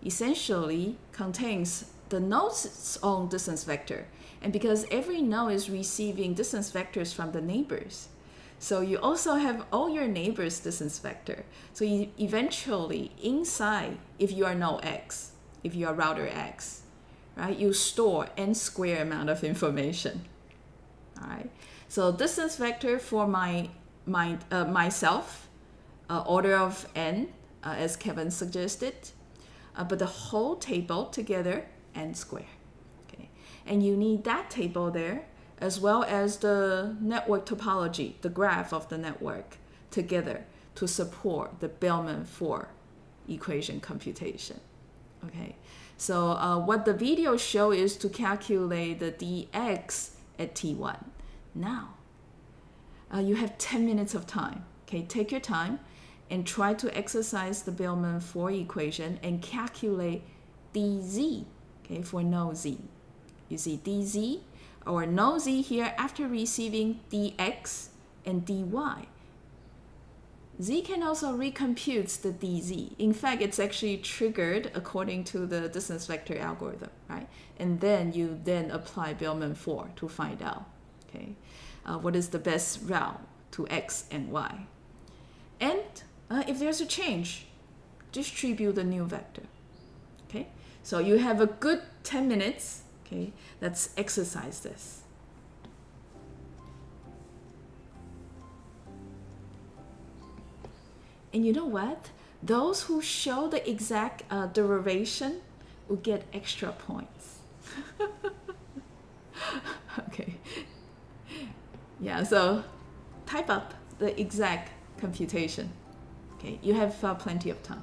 [SPEAKER 2] essentially contains the node's own distance vector. And because every node is receiving distance vectors from the neighbors, so you also have all your neighbors' distance vector. So you eventually inside, if you are node x, if you are router x, right, you store n square amount of information. All right. So distance vector for myself, order of n, as Kevin suggested, but the whole table together, n square. Okay.
[SPEAKER 1] And you need that table there, as well as the network topology, the graph of the network, together to support the Bellman-4 equation computation. Okay, so what the video show is to calculate the dx at t1. Now, you have 10 minutes of time. Okay, take your time and try to exercise the Bellman-4 equation and calculate dz, okay, for no z. You see dz or no z here after receiving dx and dy. Z can also recompute the dz. In fact, it's actually triggered according to the distance vector algorithm, right? And then you then apply Bellman-4 to find out, okay, what is the best route to x and y. And if there's a change, distribute the new vector, okay? So you have a good 10 minutes, okay? Let's exercise this. And you know what? Those who show the exact derivation will get extra points. Okay. Yeah, so type up the exact computation. Okay, you have plenty of time.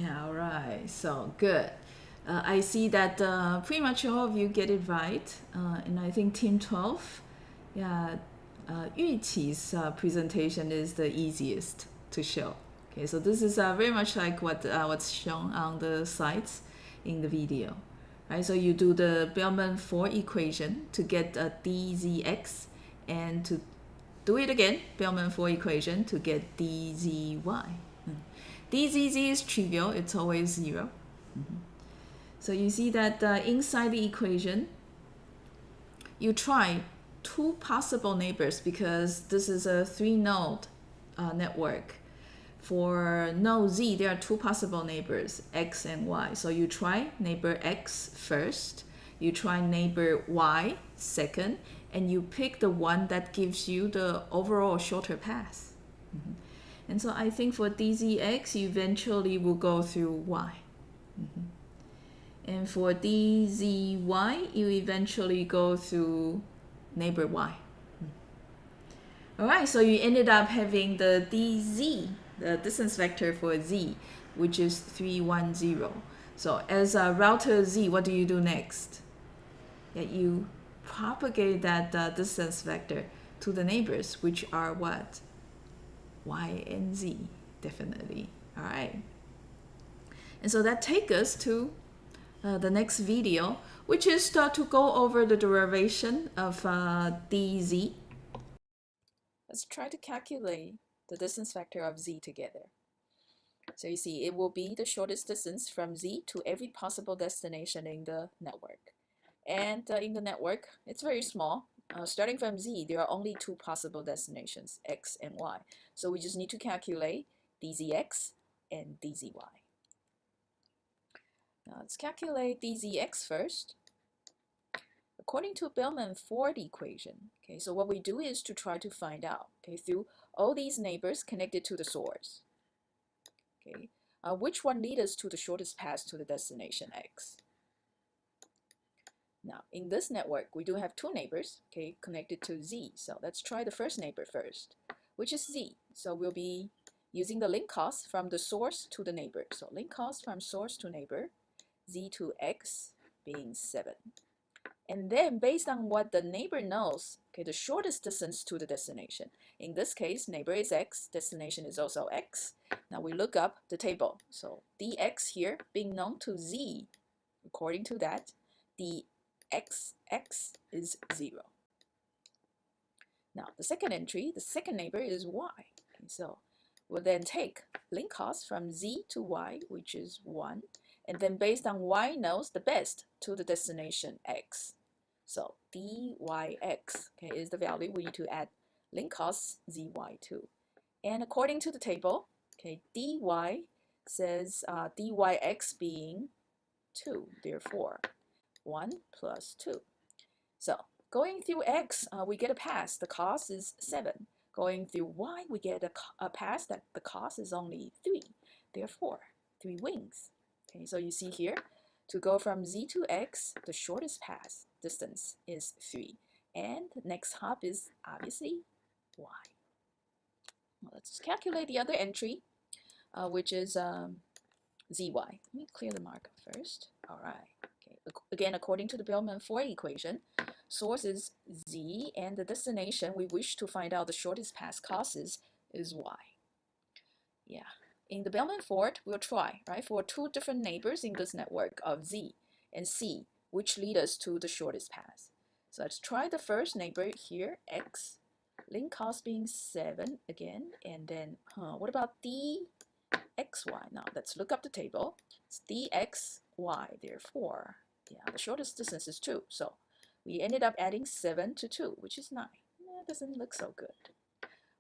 [SPEAKER 1] Yeah, all right. So good. I see that pretty much all of you get it right. And I think Team 12, yeah, Yuqi's presentation is the easiest to show. Okay, so this is very much like what's shown on the slides in the video. Right, so you do the Bellman-4 equation to get a dzx, and to do it again, Bellman-4 equation to get dzy. Dzz is trivial, it's always 0. So you see that inside the equation, you try two possible neighbors because this is a 3-node network. For node z, there are two possible neighbors, x and y. So you try neighbor x first, you try neighbor y second, and you pick the one that gives you the overall shorter path. And so I think for dzx, you eventually will go through y. And for dzy, you eventually go through neighbor y. All right, so you ended up having the dz, the distance vector for z, which is 310. So as a router z, what do you do next? Yeah, you propagate that distance vector to the neighbors, which are what? Y and z, definitely. All right. And so that takes us to the next video, which is to go over the derivation of dz. Let's try to calculate the distance vector of z together. So you see, it will be the shortest distance from z to every possible destination in the network. And in the network, it's very small. Starting from z, there are only two possible destinations, x and y. So we just need to calculate dzx and dzy. Now let's calculate dzx first. According to Bellman-4 equation, okay, so what we do is to try to find out, okay, through all these neighbors connected to the source, okay, which one leads us to the shortest path to the destination x. Now, in this network, we do have two neighbors, okay, connected to z. So let's try the first neighbor first, which is z. So we'll be using the link cost from the source to the neighbor. So link cost from source to neighbor, z to x being 7. And then based on what the neighbor knows, okay, the shortest distance to the destination. In this case, neighbor is x, destination is also x. Now we look up the table. So dx here being known to z, according to that, dxx is 0. Now the second entry, the second neighbor is y. Okay, so we'll then take link cost from z to y, which is 1. And then based on y knows the best to the destination x. So dyx, okay, is the value we need to add link cost zy to. And according to the table, okay, dy says dyx being 2, therefore 1 plus 2. So going through x, we get a pass, the cost is 7. Going through y, we get a pass that the cost is only 3, therefore 3 wings. Okay, so you see here, to go from z to x, the shortest path distance is 3. And the next hop is obviously y. Well, let's calculate the other entry, which is zy. Let me clear the markup first. All right. Okay. Again, according to the Bellman-4 equation, source is z, and the destination we wish to find out the shortest path cost is y. Yeah. In the Bellman-4, we'll try, right, for two different neighbors in this network of z, and see which lead us to the shortest path. So let's try the first neighbor here, x, link cost being 7 again, and then, what about dxy? Now let's look up the table. It's dxy, therefore, yeah, the shortest distance is 2. So we ended up adding 7 to 2, which is 9. That doesn't look so good.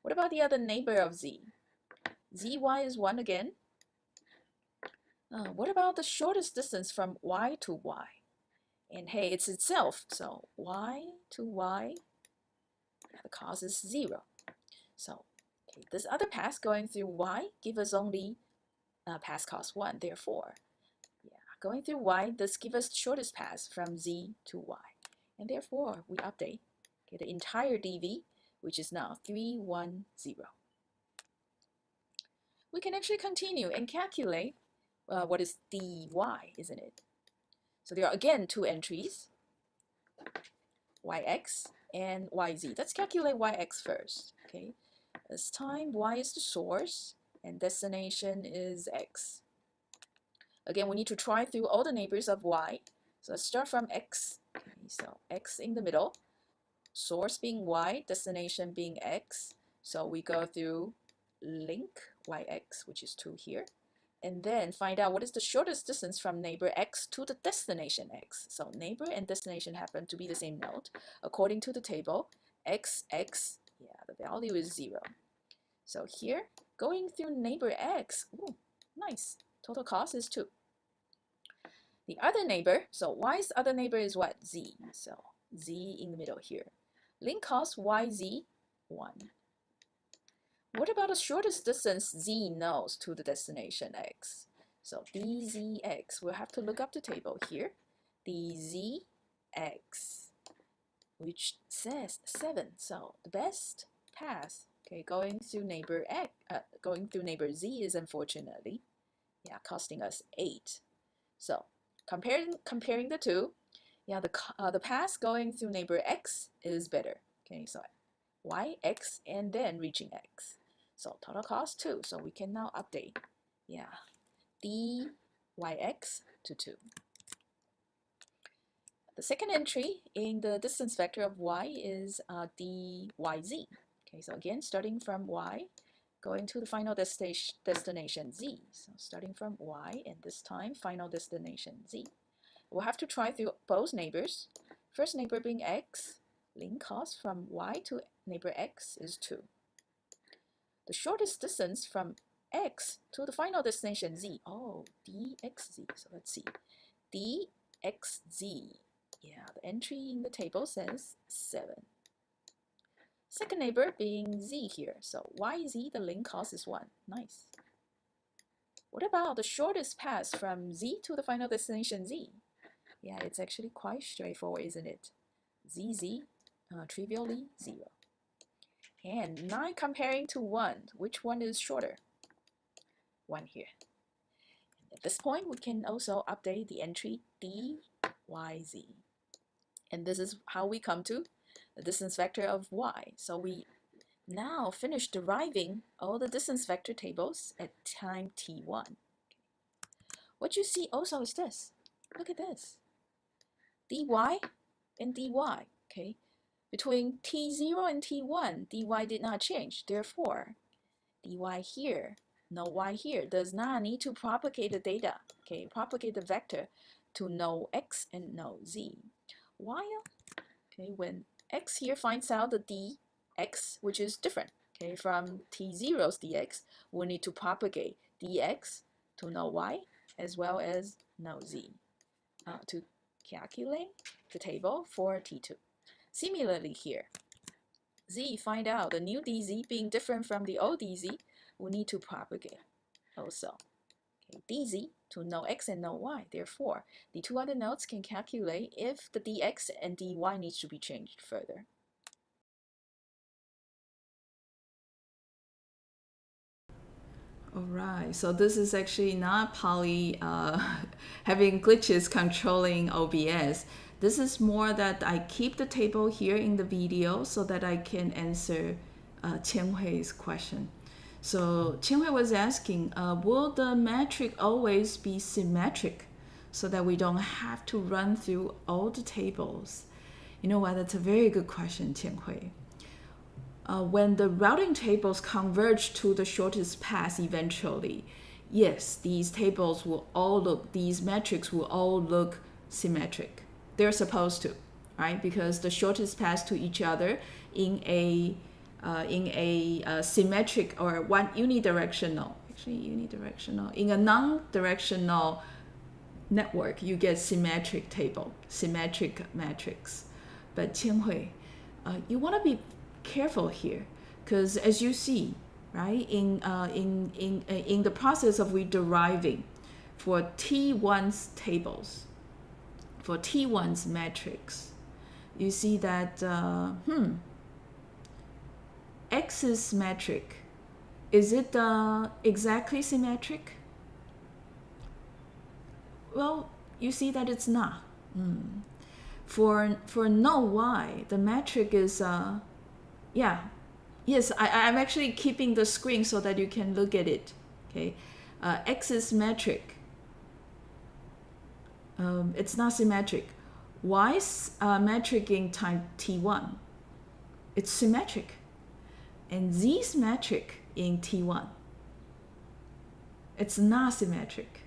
[SPEAKER 1] What about the other neighbor of z? zy is 1 again. What about the shortest distance from y to y? And hey, it's itself. So y to y, the cost is 0. So okay, this other path going through y give us only path cost 1. Therefore, yeah, going through y, this gives us the shortest path from z to y. And therefore, we update the entire dv, which is now 310. We can actually continue and calculate what is dy, isn't it? So there are again two entries, yx and yz. Let's calculate yx first. Okay, this time y is the source and destination is x. Again, we need to try through all the neighbors of y. So let's start from x. Okay, so x in the middle, source being y, destination being x. So we go through link yx, which is 2 here, and then find out what is the shortest distance from neighbor x to the destination x. So neighbor and destination happen to be the same node. According to the table, x, yeah, the value is 0. So here, going through neighbor x, ooh, nice. Total cost is 2. The other neighbor, so y's other neighbor is what? Z. So z in the middle here. Link cost yz, 1. What about the shortest distance z knows to the destination x? So dzx, we'll have to look up the table here. dzx, which says 7. So the best path, okay, going through neighbor z is unfortunately, yeah, costing us 8. So comparing the two, yeah, the path going through neighbor x is better. Okay, so y, x, and then reaching x. So total cost 2. So we can now update, yeah, dyx to 2. The second entry in the distance vector of y is dyz. Okay, so again, starting from y, going to the final destination z. So starting from y, and this time final destination z. We'll have to try through both neighbors. First neighbor being x, link cost from y to neighbor x is 2. The shortest distance from x to the final destination z, oh, dxz. So let's see, dxz. Yeah, the entry in the table says 7. Second neighbor being z here, so yz, the link cost is 1. Nice. What about the shortest path from z to the final destination z? Yeah, it's actually quite straightforward, isn't it? zz, trivially 0. And 9 comparing to 1, which one is shorter? 1 here. At this point, we can also update the entry dyz. And this is how we come to the distance vector of y. So we now finish deriving all the distance vector tables at time t1. What you see also is this. Look at this. dy and dy, okay? Between t0 and t1, dy did not change. Therefore, dy here, no y here, does not need to propagate the data, okay? Propagate the vector to no x and no z. While, okay, when x here finds out the dx, which is different, okay, from t0's dx, we'll need to propagate dx to no y as well as no z to calculate the table for t2. Similarly here, z find out the new dz being different from the old dz, we need to propagate also. Okay, dz to no x and no y. Therefore, the two other nodes can calculate if the dx and dy needs to be changed further.
[SPEAKER 2] All right, so this is actually not poly having glitches controlling OBS. This is more that I keep the table here in the video so that I can answer Qianhui's question. So Qianhui was asking, will the metric always be symmetric so that we don't have to run through all the tables? You know what, that's a very good question, Qianhui. When the routing tables converge to the shortest path eventually, yes, these metrics will all look symmetric. They're supposed to, right? Because the shortest path to each other in a symmetric or in a non-directional network, you get symmetric metrics. But Qianhui, you want to be careful here, because as you see, right, in the process of we deriving for T1's tables, for T1's metrics, you see that X's metric, is it exactly symmetric?
[SPEAKER 1] well, you see that it's not. For no y, the metric is, yeah, yes, I'm actually keeping the screen so that you can look at it. Okay, x is metric. It's not symmetric. Y is metric in time t1. It's symmetric. And z is metric in t1. It's not symmetric.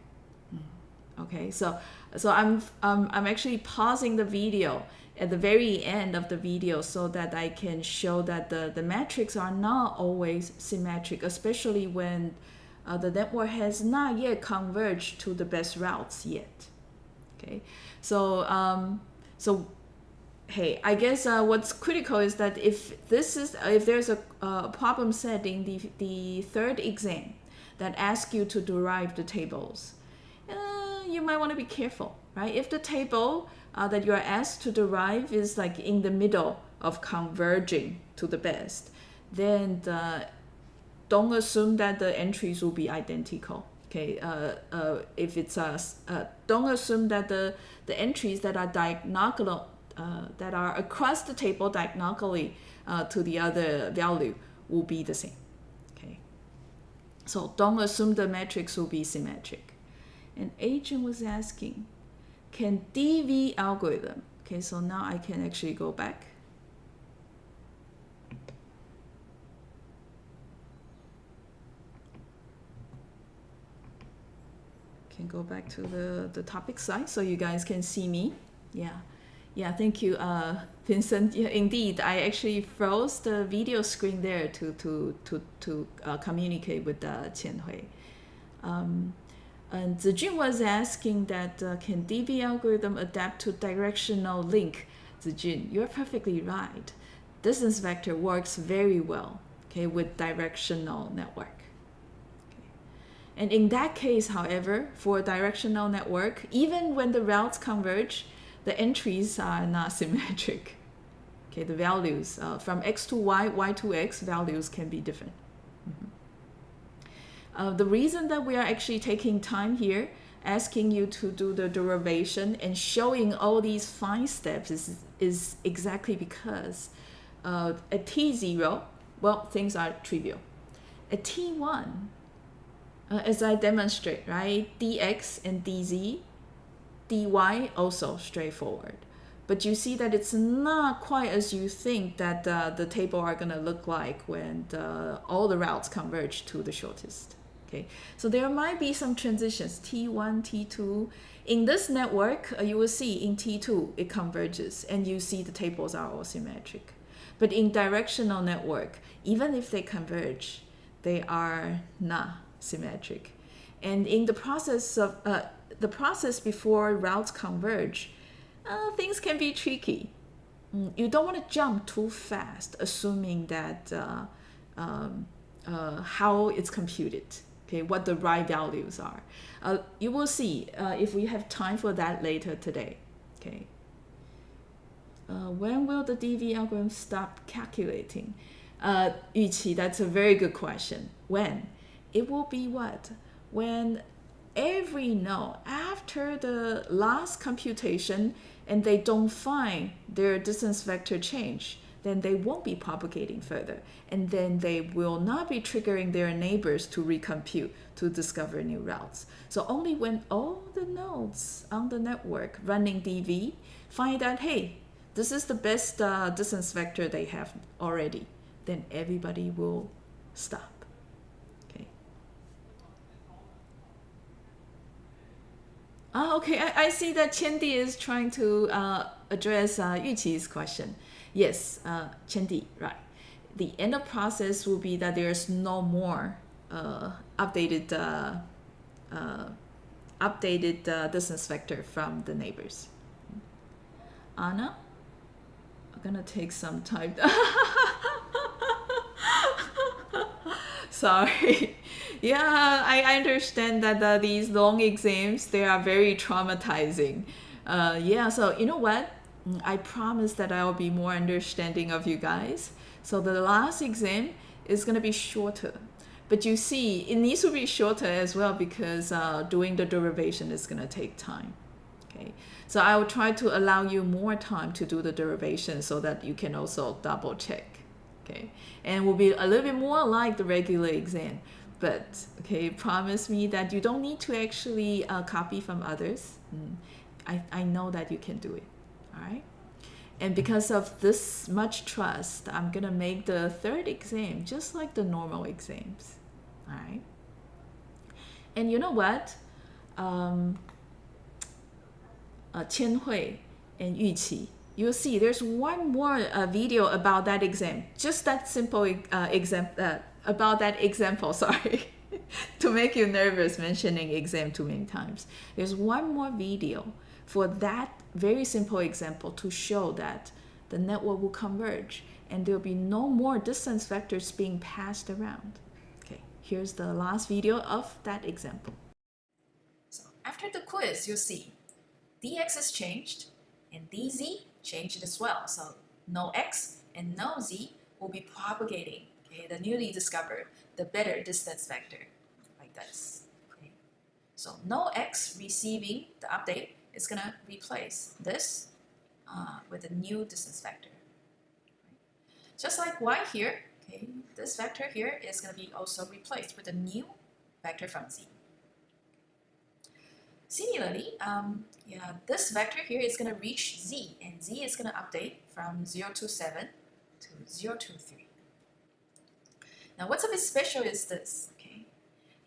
[SPEAKER 1] Okay, so I'm actually pausing the video at the very end of the video so that I can show that the metrics are not always symmetric, especially when the network has not yet converged to the best routes yet. Okay, so hey, I guess what's critical is that if there's a problem set in the third exam that asks you to derive the tables, you might want to be careful, right? If the table that you are asked to derive is like in the middle of converging to the best, then don't assume that the entries will be identical. Okay, if it's don't assume that the entries that are diagonal, that are across the table diagonally to the other value will be the same. Okay, so don't assume the metrics will be symmetric. And agent was asking, can DV algorithm? Okay, so now I can actually go back. Can go back to the topic side so you guys can see me. Yeah, thank you, Vincent. Yeah, indeed, I actually froze the video screen there to communicate with Qian Hui. And Zijun was asking that can DV algorithm adapt to directional link? Zijun, you're perfectly right. Distance vector works very well, okay, with directional network. And in that case, however, for a directional network, even when the routes converge, the entries are not symmetric. Okay, the values from x to y, y to x, values can be different. The reason that we are actually taking time here, asking you to do the derivation and showing all these fine steps is exactly because at t0, well, things are trivial. At t1, as I demonstrate, right, dx and dz, dy also straightforward. But you see that it's not quite as you think that the table are going to look like when all the routes converge to the shortest. Okay, so there might be some transitions, T1, T2. In this network, you will see in T2, it converges, and you see the tables are all symmetric. But in directional network, even if they converge, they are not symmetric. And in the process of the process before routes converge, things can be tricky. You don't want to jump too fast, assuming that how it's computed. Okay, what the right values are. You will see if we have time for that later today. Okay. When will the DV algorithm stop calculating? Yuqi, that's a very good question. When? It will be what? When every node, after the last computation, and they don't find their distance vector change, then they won't be propagating further. And then they will not be triggering their neighbors to recompute to discover new routes. So only when all the nodes on the network running DV find that, hey, this is the best distance vector they have already, then everybody will stop. Okay. Okay, I see that Chendi is trying to address Yuqi's question. Yes, Chendi, right. The end of process will be that there's no more updated distance vector from the neighbors. Anna, I'm gonna take some time. Sorry. Yeah, I understand that these long exams, they are very traumatizing. Yeah, so you know what? I promise that I will be more understanding of you guys. So the last exam is going to be shorter. But you see, it needs to be shorter as well because doing the derivation is going to take time. Okay, so I will try to allow you more time to do the derivation so that you can also double check. Okay, and will be a little bit more like the regular exam. But okay, promise me that you don't need to actually copy from others. I know that you can do it. All right. And because of this much trust, I'm gonna make the third exam just like the normal exams. All right. And you know what? 千惠 and Yuqi, you'll see there's one more video about that exam. Just that simple about that example, sorry. To make you nervous mentioning exam too many times. There's one more video for that very simple example to show that the network will converge and there'll be no more distance vectors being passed around. Okay, here's the last video of that example. So after the quiz, you'll see dx has changed and dz changed as well. So no x and no z will be propagating, okay, the newly discovered, the better distance vector, like this. Okay. So no x receiving the update is going to replace this with a new distance vector. Just like y here, okay, this vector here is going to be also replaced with a new vector from z. Similarly, this vector here is going to reach z, and z is going to update from 027 to 023. Now, what's a bit special is this, okay?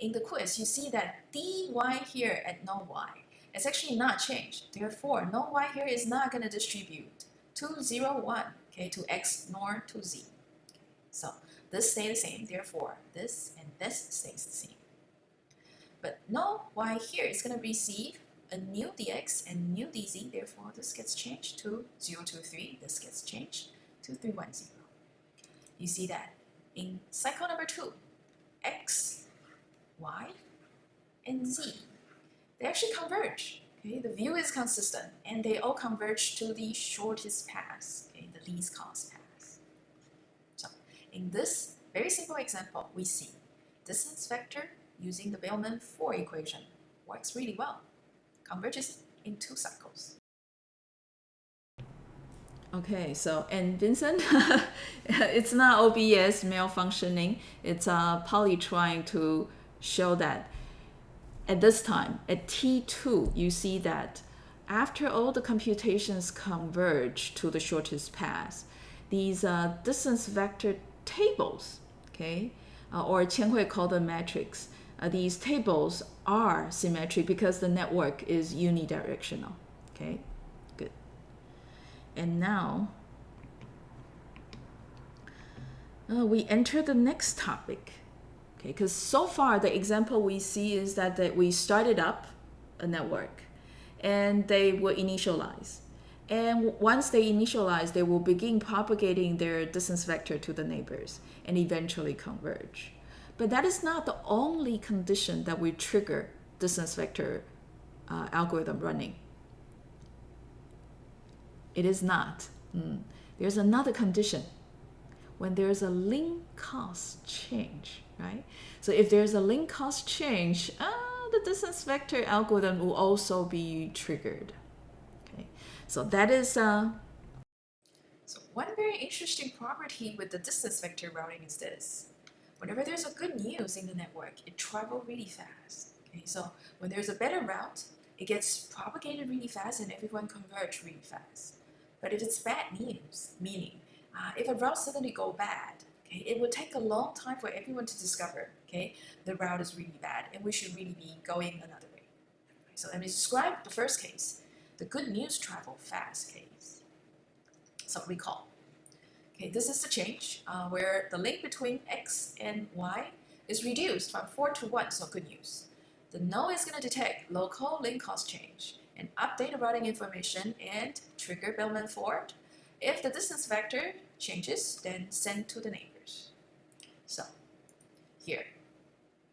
[SPEAKER 1] In the quiz, you see that dy here at no y is actually not changed. Therefore, no y here is not going to distribute to 0, 1, okay, to x nor to z. Okay. So this stays the same. Therefore, this and this stays the same. But no y here is going to receive a new dx and new dz. Therefore, this gets changed to 023. This gets changed to 310. You see that in cycle number 2, x, y, and z, they actually converge. Okay, the view is consistent, and they all converge to the shortest path, okay, the least cost path. So, in this very simple example, we see distance vector using the Bellman-4 equation works really well. Converges in 2 cycles. Okay, so, and Vincent, it's not OBS malfunctioning. It's Polly trying to show that at this time, at T2, you see that after all the computations converge to the shortest path, these distance vector tables, okay, or Qianhui called the matrix, these tables are symmetric because the network is unidirectional. Okay, good. And now we enter the next topic. Okay, because so far the example we see is that we started up a network and they will initialize. And once they initialize, they will begin propagating their distance vector to the neighbors and eventually converge. But that is not the only condition that will trigger distance vector algorithm running. It is not. There's another condition. When there's a link cost change, right? So if there's a link cost change, the distance vector algorithm will also be triggered. Okay, so that is So one very interesting property with the distance vector routing is this. Whenever there's a good news in the network, it travels really fast. Okay, so when there's a better route, it gets propagated really fast and everyone converges really fast. But if it's bad news, meaning if a route suddenly go bad, okay, it will take a long time for everyone to discover, okay, the route is really bad and we should really be going another way. So let me describe the first case, the good news travel fast case. So recall. Okay, this is the change where the link between x and y is reduced from 4 to 1, so good news. The node is going to detect local link cost change and update the routing information and trigger Bellman-4. If the distance vector changes, then send to the neighbors. So here,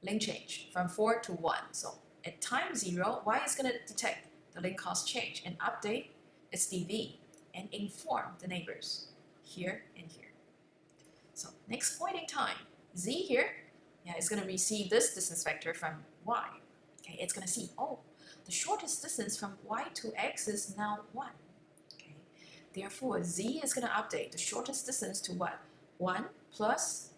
[SPEAKER 1] link change from 4 to 1. So at time 0, y is going to detect the link cost change and update its DV and inform the neighbors here and here. So next point in time, z here yeah, it's going to receive this distance vector from y. Okay, it's going to see, oh, the shortest distance from y to x is now 1. Okay, therefore, z is going to update the shortest distance to what? 1 plus,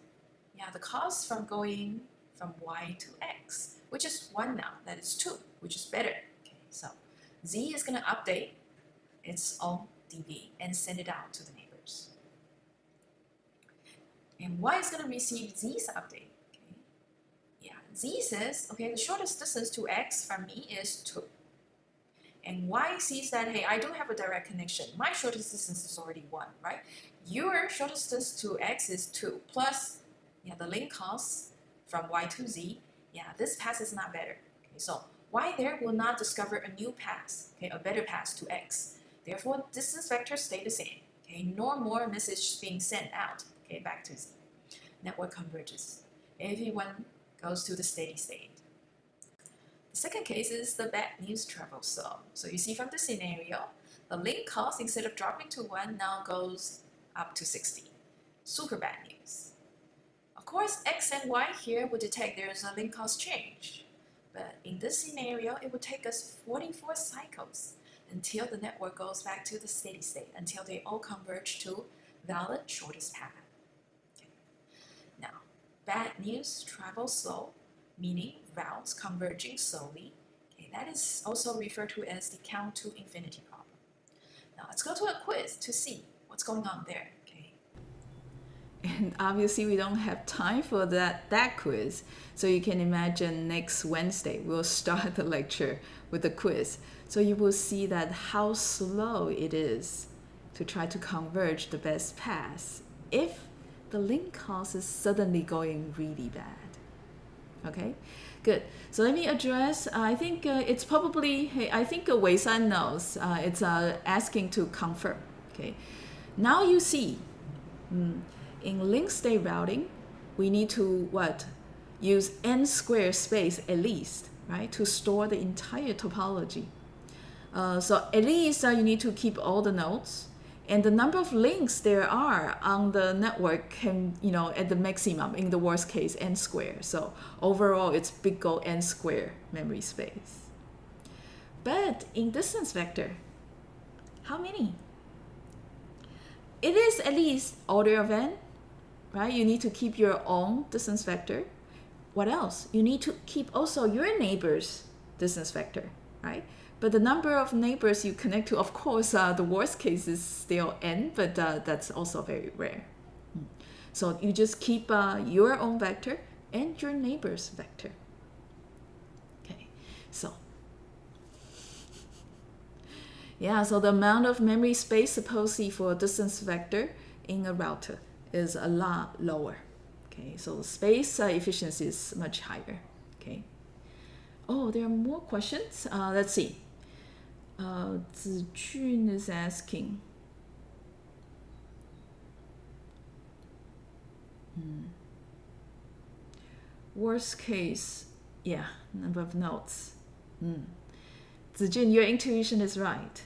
[SPEAKER 1] yeah, the cost from going from y to x, which is 1 now. That is 2, which is better. Okay, so z is going to update its own dv and send it out to the neighbors. And y is going to receive z's update. Okay, yeah, z says, okay, the shortest distance to x from me is 2. And y sees that, hey, I don't have a direct connection. My shortest distance is already 1, right? Your shortest distance to x is 2, plus, yeah, the link cost from y to z. Yeah, this path is not better. Okay, so y there will not discover a new path, okay, a better path to x. Therefore, distance vectors stay the same. Okay, no more message being sent out. Okay, back to z. Network converges. Everyone goes to the steady state. The second case is the bad news travels slow. So you see from the scenario, the link cost, instead of dropping to 1, now goes up to 60. Super bad news. Of course, x and y here would detect there is a link cost change. But in this scenario, it would take us 44 cycles until the network goes back to the steady state, until they all converge to valid shortest path. Okay. Now, bad news travels slow, meaning routes converging slowly. Okay, that is also referred to as the count to infinity problem. Now let's go to a quiz to see what's going on there. Okay.
[SPEAKER 2] And obviously we don't have time for that quiz. So you can imagine next Wednesday we'll start the lecture with a quiz. So you will see that how slow it is to try to converge the best path if the link cost is suddenly going really bad. Okay, good. So let me address, I think it's probably, hey, I think Wei San knows. It's asking to confirm. Okay, now you see, in link state routing, we need to what? Use n square space at least, right? To store the entire topology. So at least you need to keep all the nodes. And the number of links there are on the network can, at the maximum, in the worst case, n square. So overall, it's big O n square memory space. But in distance vector, how many? It is at least order of n, right? You need to keep your own distance vector. What else? You need to keep also your neighbor's distance vector, right? But the number of neighbors you connect to, of course, the worst case is still n, but that's also very rare. So you just keep your own vector and your neighbor's vector. Okay, so yeah, so the amount of memory space supposedly for a distance vector in a router is a lot lower. Okay, so space efficiency is much higher. Okay. Oh, there are more questions. Let's see. Zijun is asking. Worst case, yeah, number of nodes. Zijun, your intuition is right.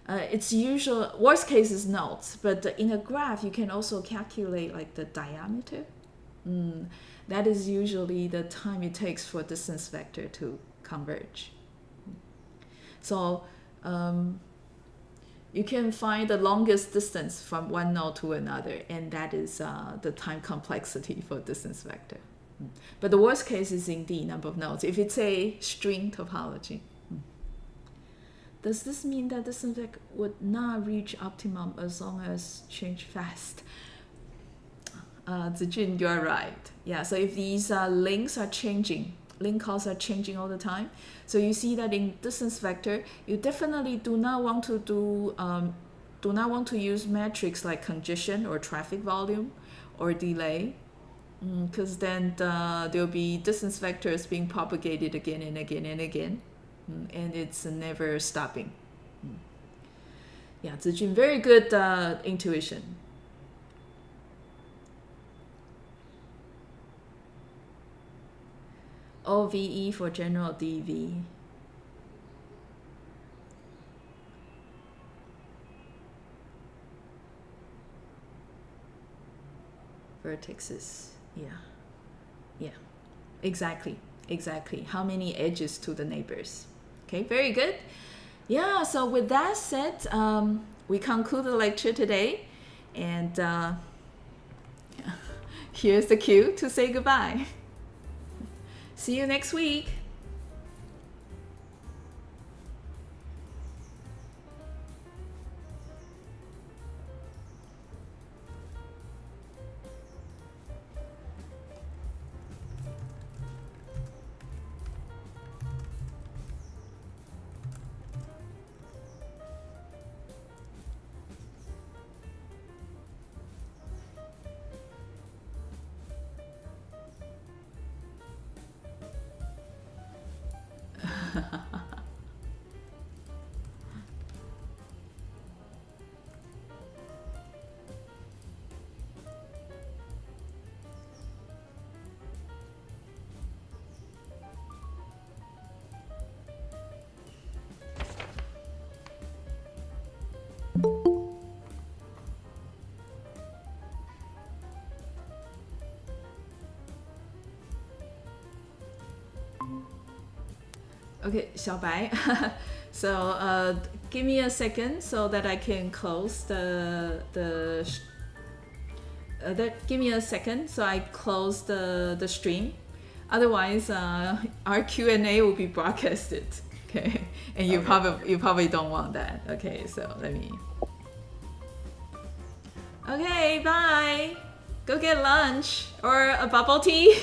[SPEAKER 2] It's usual, worst case is nodes, but in a graph, you can also calculate like the diameter. That is usually the time it takes for distance vector to converge. So you can find the longest distance from one node to another, and that is the time complexity for distance vector. But the worst case is indeed number of nodes, if it's a string topology. Does this mean that distance vector would not reach optimum as long as change fast? Zijun, you're right. Yeah, so if these links are changing, link costs are changing all the time. So you see that in distance vector, you definitely do not want to use metrics like congestion or traffic volume or delay, because then there'll be distance vectors being propagated again and again and again, and it's never stopping. Yeah, Zijun, very good intuition. OVE for general DV. Vertexes, yeah.
[SPEAKER 1] Yeah, exactly. How many edges to the neighbors? Okay, very good. Yeah, so with that said, we conclude the lecture today, and here's the cue to say goodbye. See you next week. Okay, 小白. So give me a second so that I can close give me a second so I close the stream. Otherwise, our Q&A will be broadcasted. Okay, and you probably don't want that. Okay, so let me. Okay, bye. Go get lunch or a bubble tea.